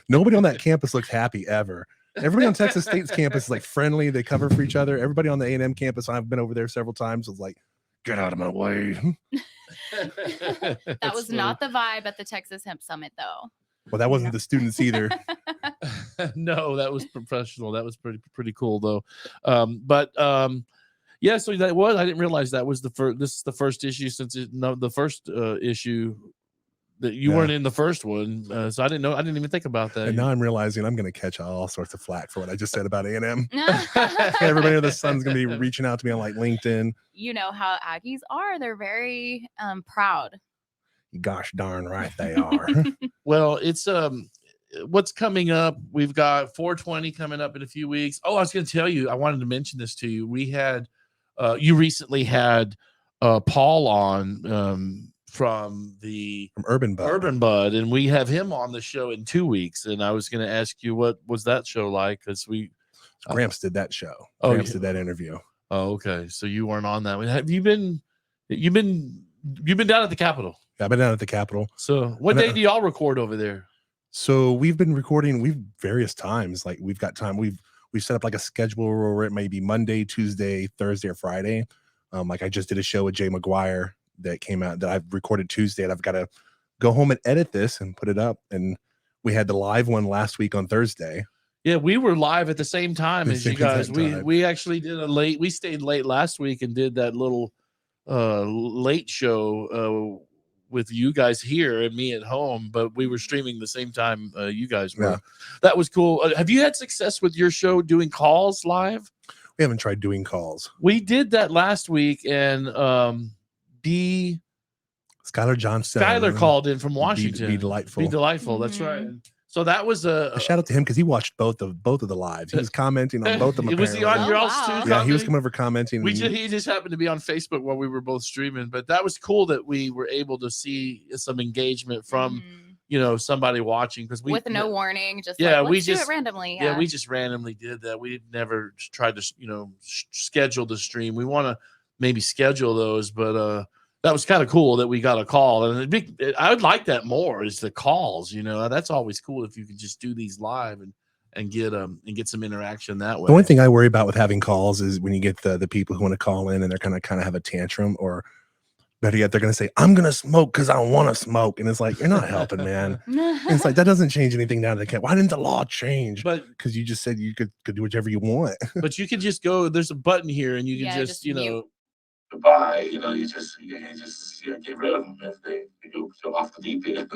Nobody on that campus looks happy ever. Everybody on Texas State's campus is like friendly. They cover for each other. Everybody on the A&M campus, I've been over there several times, was like, get out of my way. That was not the vibe at the Texas Hemp Summit, though. Well, that wasn't the students either. No, that was professional. That was pretty cool, though. Yeah, so that was. I didn't realize that was the first. This is the first issue since the first issue that you weren't in the first one. So I didn't know. I didn't even think about that. And now I'm realizing I'm going to catch all sorts of flack for what I just said about A&M. Everybody under the sun's going to be reaching out to me on like LinkedIn. You know how Aggies are. They're very proud. Gosh darn right they are. Well, it's what's coming up. We've got 420 coming up in a few weeks. Oh, I was going to tell you. I wanted to mention this to you. We had you recently had Paul on from Urban Bud, and we have him on the show in 2 weeks. And I was going to ask you, what was that show like? Because Gramps did that show. Gramps did that interview. Oh, okay. So you weren't on that one. Have you been? You've been down at the Capitol. Yeah, I've been down at the Capitol. So what day do y'all record over there? So we've been recording. Various times. Like we've got time. We've set up like a schedule where it may be Monday, Tuesday, Thursday, or Friday. Like I just did a show with Jay McGuire that came out that I've recorded Tuesday, and I've got to go home and edit this and put it up. And we had the live one last week on Thursday. Yeah, we were live at the same time as you guys. We actually did we stayed late last week and did that little late show with you guys here and me at home, but we were streaming the same time you guys were. Yeah. That was cool. Have you had success with your show doing calls live? We haven't tried doing calls. We did that last week, and Skylar Johnson. Skylar called in from Washington. Be delightful. Be delightful. That's right. So that was a shout out to him because he watched both of the lives. He was commenting on both of them. Was he on your too? Yeah, he was coming over commenting. He just happened to be on Facebook while we were both streaming. But that was cool that we were able to see some engagement from somebody watching, because we with no warning, just we just do it randomly. Yeah, we just randomly did that. We never tried to schedule the stream. We want to maybe schedule those, but that was kind of cool that we got a call, and I would like that more. Is the calls, that's always cool if you could just do these live and get some interaction that way. The one thing I worry about with having calls is when you get the people who want to call in and they're kind of have a tantrum, or better yet, they're going to say, "I'm going to smoke because I want to smoke," and it's like, you're not helping, man. It's like that doesn't change anything down to the camp. Why didn't the law change? But because you just said you could do whichever you want. But you could just go. There's a button here, and you can just mute. goodbye. You just get rid of them if they go off the deep end.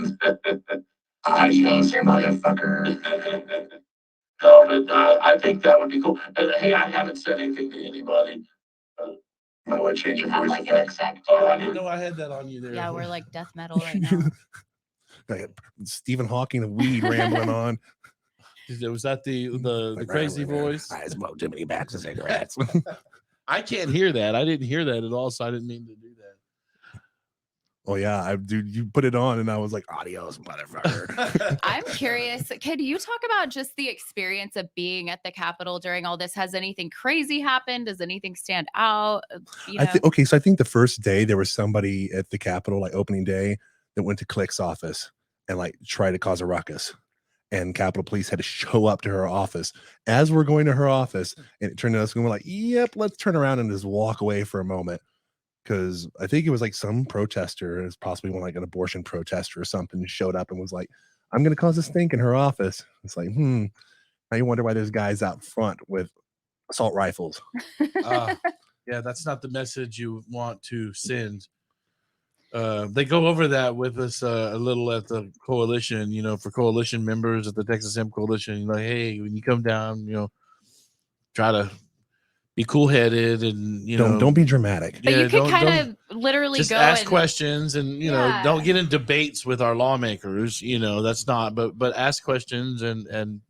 Adios, motherfucker. No, but I think that would be cool. Hey, I haven't said anything to anybody. I want to change your voice. Like I didn't know I had that on you there. Yeah, we're like death metal right now. Stephen Hawking of weed rambling on. Was that the crazy voice? I smoke too many packs of cigarettes. I can't hear that. I didn't hear that at all, so I didn't mean to do that. Oh yeah, dude, you put it on and I was like, adios, motherfucker. I'm curious. Could you talk about just the experience of being at the Capitol during all this? Has anything crazy happened? Does anything stand out? Okay, so I think the first day there was somebody at the Capitol, like opening day, that went to Click's office and like tried to cause a ruckus. And Capitol Police had to show up to her office as we're going to her office. And it turned to us and we're like, yep, let's turn around and just walk away for a moment. Because I think it was like some protester, it was possibly one like an abortion protester or something, showed up and was like, I'm going to cause a stink in her office. It's like, now you wonder why there's guys out front with assault rifles. Yeah, that's not the message you want to send. They go over that with us a little at the coalition, for coalition members at the Texas Hemp Coalition. Hey, when you come down, try to be cool-headed and don't be dramatic. But you could kind of literally just go ask and questions and don't get in debates with our lawmakers. That's not. But ask questions and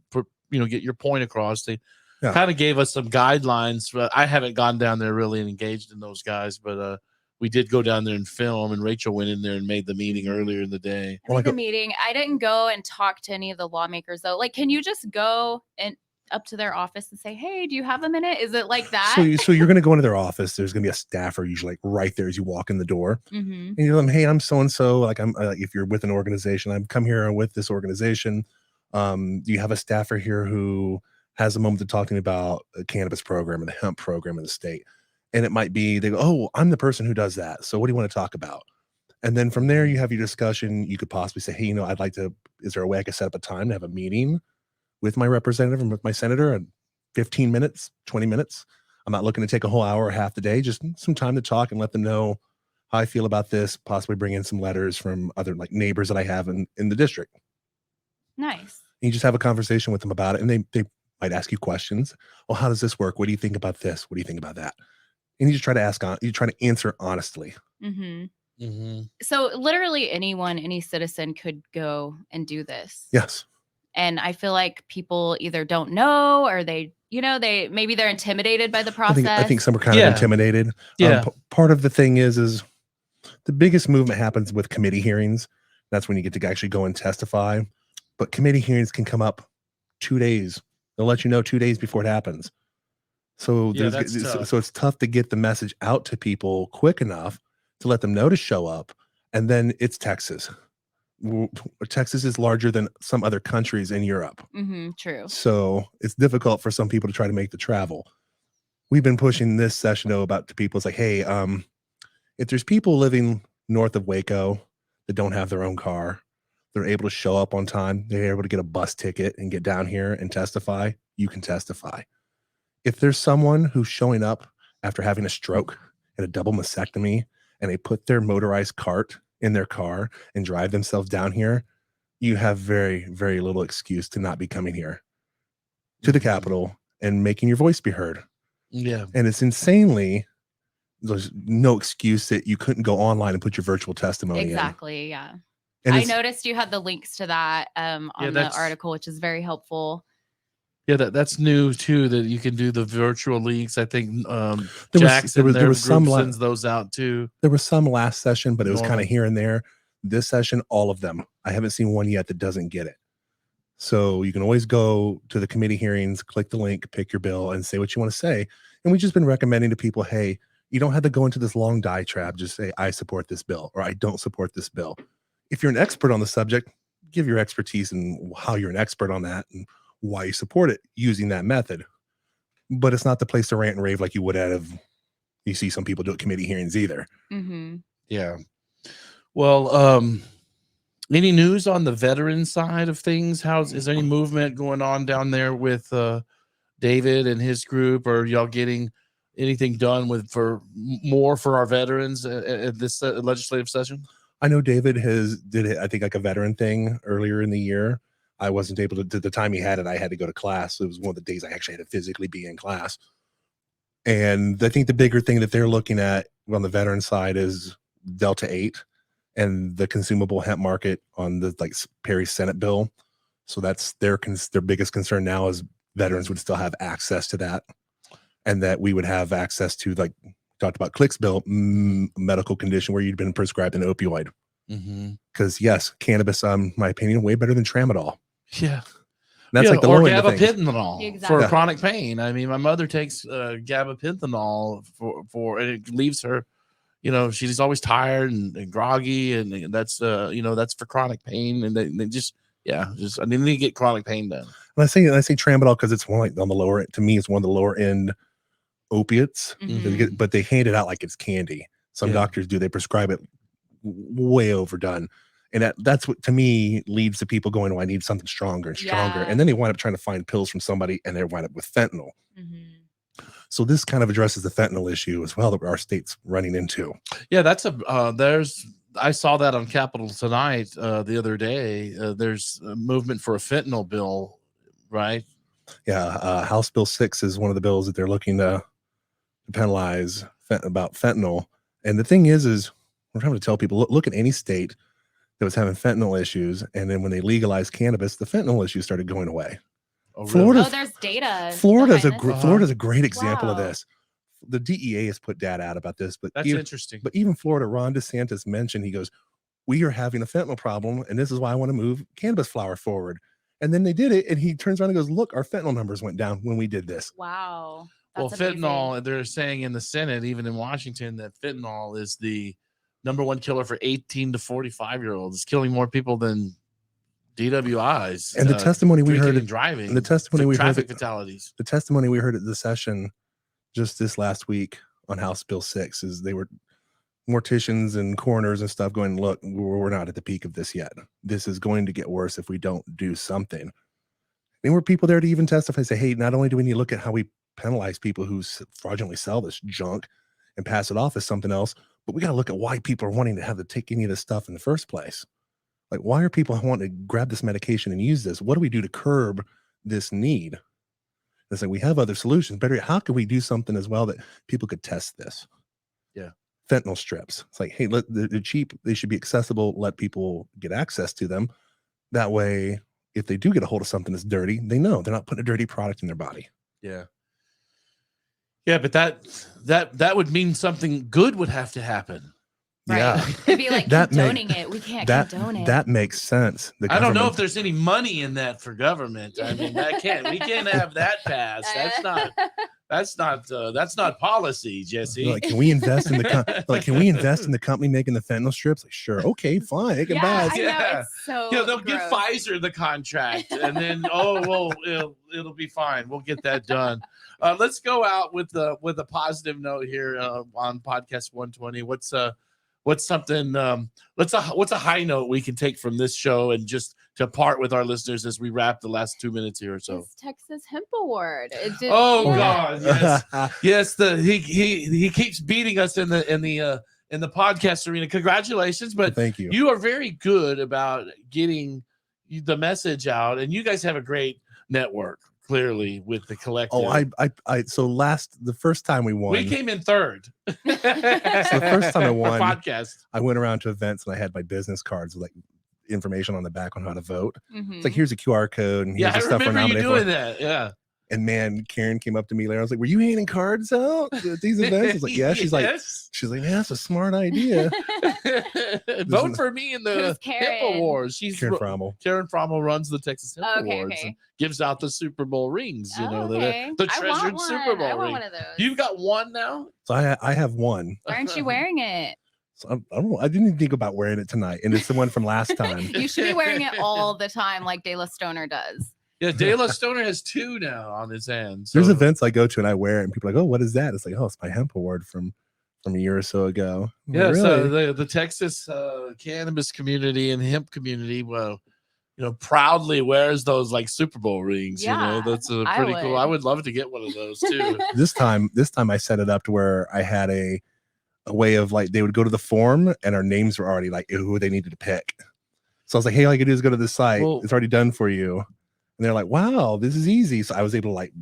get your point across. They kind of gave us some guidelines. I haven't gone down there really and engaged in those guys, but we did go down there and film. And Rachel went in there and made the meeting earlier in the day. I didn't go and talk to any of the lawmakers though. Like, can you just go and up to their office and say, hey, do you have a minute? Is it like that? So you're going to go into their office. There's going to be a staffer usually like right there as you walk in the door. Mm-hmm. And you tell them, hey, I'm so-and-so. Like I'm if you're with an organization, I've come here with this organization. Do you have a staffer here who has a moment to talk to me about a cannabis program and the hemp program in the state? And it might be, they go, oh, I'm the person who does that. So what do you want to talk about? And then from there, you have your discussion. You could possibly say, hey, I'd like to, is there a way I could set up a time to have a meeting with my representative and with my senator in 15 minutes, 20 minutes. I'm not looking to take a whole hour or half the day, just some time to talk and let them know how I feel about this, possibly bring in some letters from other like neighbors that I have in the district. Nice. And you just have a conversation with them about it. And they might ask you questions. Well, how does this work? What do you think about this? What do you think about that? And you just try to answer honestly. Mm-hmm. Mm-hmm. So literally any citizen could go and do this. Yes. And I feel like people either don't know or they're intimidated by the process. I think some are kind of intimidated. Yeah. Part of the thing is the biggest movement happens with committee hearings. That's when you get to actually go and testify. But committee hearings can come up 2 days. They'll let you know 2 days before it happens. So so it's tough to get the message out to people quick enough to let them know to show up. And then it's Texas. Texas is larger than some other countries in Europe. Mm-hmm, true. So it's difficult for some people to try to make the travel. We've been pushing this session though about to people. It's like, hey, if there's people living north of Waco that don't have their own car, they're able to show up on time, they're able to get a bus ticket and get down here and testify, you can testify. If there's someone who's showing up after having a stroke and a double mastectomy and they put their motorized cart in their car and drive themselves down here, you have very, very little excuse to not be coming here to the Capitol and making your voice be heard. Yeah. And it's insanely, there's no excuse that you couldn't go online and put your virtual testimony Exactly. Yeah. And I noticed you had the links to that on the article, which is very helpful. Yeah, that's new too, that you can do the virtual leaks. I think there was some sends those out too. There was some last session, but it was kind of here and there. This session, all of them. I haven't seen one yet that doesn't get it. So you can always go to the committee hearings, click the link, pick your bill, and say what you want to say. And we've just been recommending to people, hey, you don't have to go into this long diatribe. Just say, I support this bill, or I don't support this bill. If you're an expert on the subject, give your expertise and how you're an expert on that and why you support it using that method. But it's not the place to rant and rave like you would you see some people do at committee hearings either. Mm-hmm. Yeah. Well, any news on the veteran side of things? Is there any movement going on down there with David and his group? Or y'all getting anything done for our veterans at this legislative session? I know David did it, I think, like a veteran thing earlier in the year. I wasn't able to, the time he had it, I had to go to class. So it was one of the days I actually had to physically be in class. And I think the bigger thing that they're looking at on the veteran side is Delta 8 and the consumable hemp market on the Perry's Senate bill. So that's their biggest concern now is veterans would still have access to that, and that we would have access to, like talked about Click's bill, medical condition where you'd been prescribed an opioid. Because yes, cannabis, my opinion, way better than tramadol. Yeah. That's like the or low end of things. gabapentinol for chronic pain. I mean, my mother takes gabapentinol for and it leaves her, she's always tired and groggy, and that's that's for chronic pain. And they just I need to get chronic pain done. And I say tramadol because it's one on the lower, to me, it's one of the lower end opiates, but they hand it out like it's candy. Some doctors do, they prescribe it way overdone. And that's what, to me, leads to people going, I need something stronger and stronger. And then they wind up trying to find pills from somebody, and they wind up with fentanyl. So this kind of addresses the fentanyl issue as well that our state's running into. Yeah, that's I saw that on Capitol Tonight the other day. There's a movement for a fentanyl bill, right? Yeah, House Bill 6 is one of the bills that they're looking to penalize about fentanyl. And the thing is we're trying to tell people, look at any state that was having fentanyl issues, and then when they legalized cannabis, the fentanyl issue started going away. Oh, really? There's data. Florida's a great example of this. The DEA has put data out about this, but that's interesting. But even Florida, Ron DeSantis mentioned, he goes, we are having a fentanyl problem, and this is why I want to move cannabis flower forward. And then they did it, and he turns around and goes, look, our fentanyl numbers went down when we did this. Wow. That's fentanyl, they're saying in the Senate, even in Washington, that fentanyl is the number one killer for 18 to 45-year-olds. It's killing more people than DWIs. And the testimony we heard, driving, and the testimony we traffic heard, fatalities. The testimony we heard at the session just this last week on House Bill 6 is they were morticians and coroners and stuff going, look, we're not at the peak of this yet. This is going to get worse if we don't do something. There were people there to even testify, say, hey, not only do we need to look at how we penalize people who fraudulently sell this junk and pass it off as something else, but we got to look at why people are wanting to have to take any of this stuff in the first place. Like, why are people wanting to grab this medication and use this? What do we do to curb this need? It's like, we have other solutions. Better, how can we do something as well that people could test this? Yeah. Fentanyl strips. It's like, hey, they're cheap. They should be accessible. Let people get access to them. That way, if they do get a hold of something that's dirty, they know they're not putting a dirty product in their body. Yeah. Yeah, but that would mean something good would have to happen. Right. Yeah. It'd be like condoning it. We can't condone it. That makes sense. I don't know if there's any money in that for government. I mean, we can't have that passed. That's not policy, Jesse. Like, can we invest in the company making the fentanyl strips? Like, sure, okay, fine, they can buy it. Yeah, it's so they'll give Pfizer the contract, and then it'll be fine. We'll get that done. Let's go out with a positive note here on podcast 120. What's something? What's a high note we can take from this show and just to part with our listeners as we wrap the last 2 minutes here or so? It's Texas Hemp Award. God, yes, yes. He keeps beating us in the podcast arena. Congratulations, but thank you. You are very good about getting the message out, and you guys have a great network. Clearly, with the collective. The first time we won, we came in third. So the first time I won, podcast, I went around to events and I had my business cards with like information on the back on how to vote. It's like, here's a QR code and here's the stuff we're nominating for. That. Yeah. And man, Karen came up to me later. I was like, "Were you handing cards out at these events?" I was like, "Yeah." She's like, "Yeah, that's a smart idea." Vote for me in the Hemp Awards. She's Karen Frommel. Karen Frommel runs the Texas Hemp Awards and gives out the Super Bowl rings. The treasured Super Bowl ring. One of those. You've got one now. So I have one. Why aren't you wearing it? So I didn't even think about wearing it tonight, and it's the one from last time. You should be wearing it all the time, like De La Stoner does. Yeah, De La Stoner has two now on his hands. So. There's events I go to and I wear it, and people are like, "Oh, what is that?" It's like, "Oh, it's my hemp award from a year or so ago." Yeah, really? So the Texas cannabis community and hemp community, well, proudly wears those like Super Bowl rings. That's pretty cool. I would love to get one of those too. This time I set it up to where I had a way of like they would go to the form and our names were already like who they needed to pick. So I was like, hey, all you can do is go to this site. It's already done for you. And they're like, wow, this is easy. So I was able to like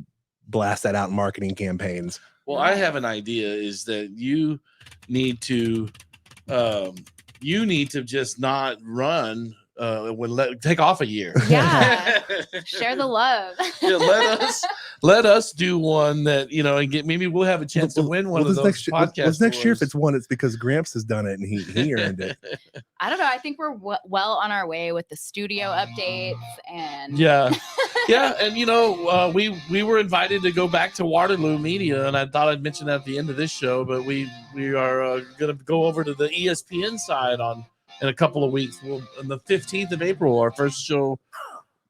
blast that out in marketing campaigns. Well, I have an idea is that you need to just not run take off a year. Yeah. Share the love. Let us do one that, and maybe we'll have a chance to win one of those podcasts. Next year, if it's one, it's because Gramps has done it and he earned it. I don't know. I think we're well on our way with the studio updates and yeah. And we were invited to go back to Waterloo Media, and I thought I'd mention that at the end of this show, but we are going to go over to the ESPN side in a couple of weeks. On the 15th of April, our first show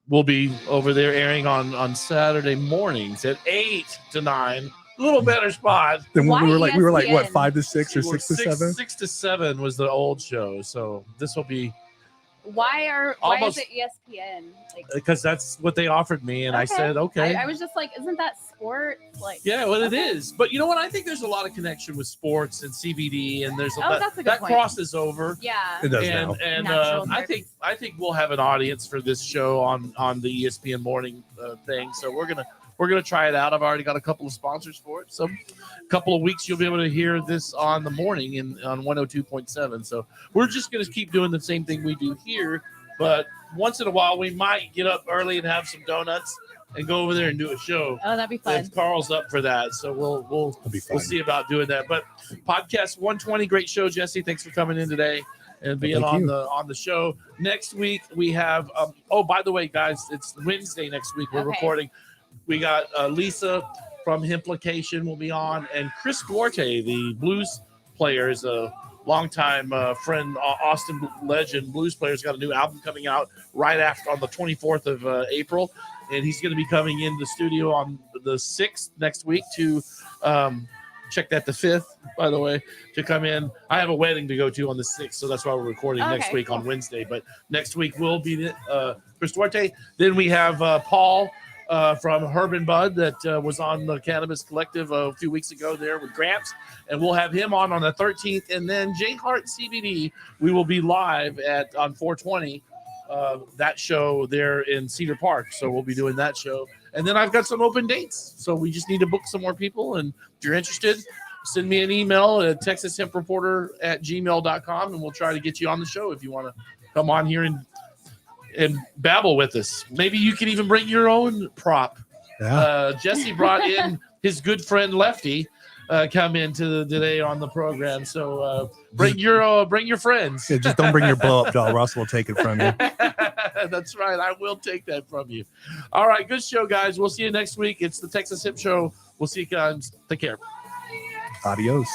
will be over there airing on Saturday mornings at 8 to 9. A little better spot. Then we were like what, 5 to 6 or 6 to 7? 6 to 7 was the old show. So this will be. Why is it ESPN? Because that's what they offered me, and I said okay. I was just like, isn't that sport? Yeah, well, it is. But you know what? I think there's a lot of connection with sports and CBD, and there's that crosses over. Yeah, it does now. And I think we'll have an audience for this show on the ESPN morning thing. So we're gonna try it out. I've already got a couple of sponsors for it. So a couple of weeks you'll be able to hear this on the morning on 102.7. So we're just gonna keep doing the same thing we do here, but once in a while we might get up early and have some donuts and go over there and do a show. Oh, that'd be fun. If Carl's up for that, so we'll see about doing that. But podcast 120, great show, Jesse. Thanks for coming in today and being on the show. Next week we have by the way, guys, it's Wednesday next week. We're recording. We got Lisa from Hemplication will be on, and Chris Duarte, the blues player, is a longtime friend, Austin legend blues player. Has got a new album coming out right after on the 24th of April, and he's going to be coming in the studio on the 6th next week to check that the 5th, by the way, to come in. I have a wedding to go to on the 6th, so that's why we're recording next week on Wednesday. But next week will be Chris Duarte. Then we have Paul from Herb and Bud that was on the Cannabis Collective a few weeks ago there with Gramps, and we'll have him on the 13th. And then Jay Hart CBD, we will be live on 420, that show there in Cedar Park. So we'll be doing that show. And then I've got some open dates, so we just need to book some more people. And if you're interested, send me an email at texashempreporter@gmail.com, and we'll try to get you on the show if you want to come on here and babble with us. Maybe you can even bring your own prop. Yeah. Jesse brought in his good friend Lefty come in today on the program. So bring your friends. Yeah, just don't bring your blow up doll. Russ will take it from you. That's right. I will take that from you. All right. Good show, guys. We'll see you next week. It's the Texas Hemp Show. We'll see you guys. Take care. Adios.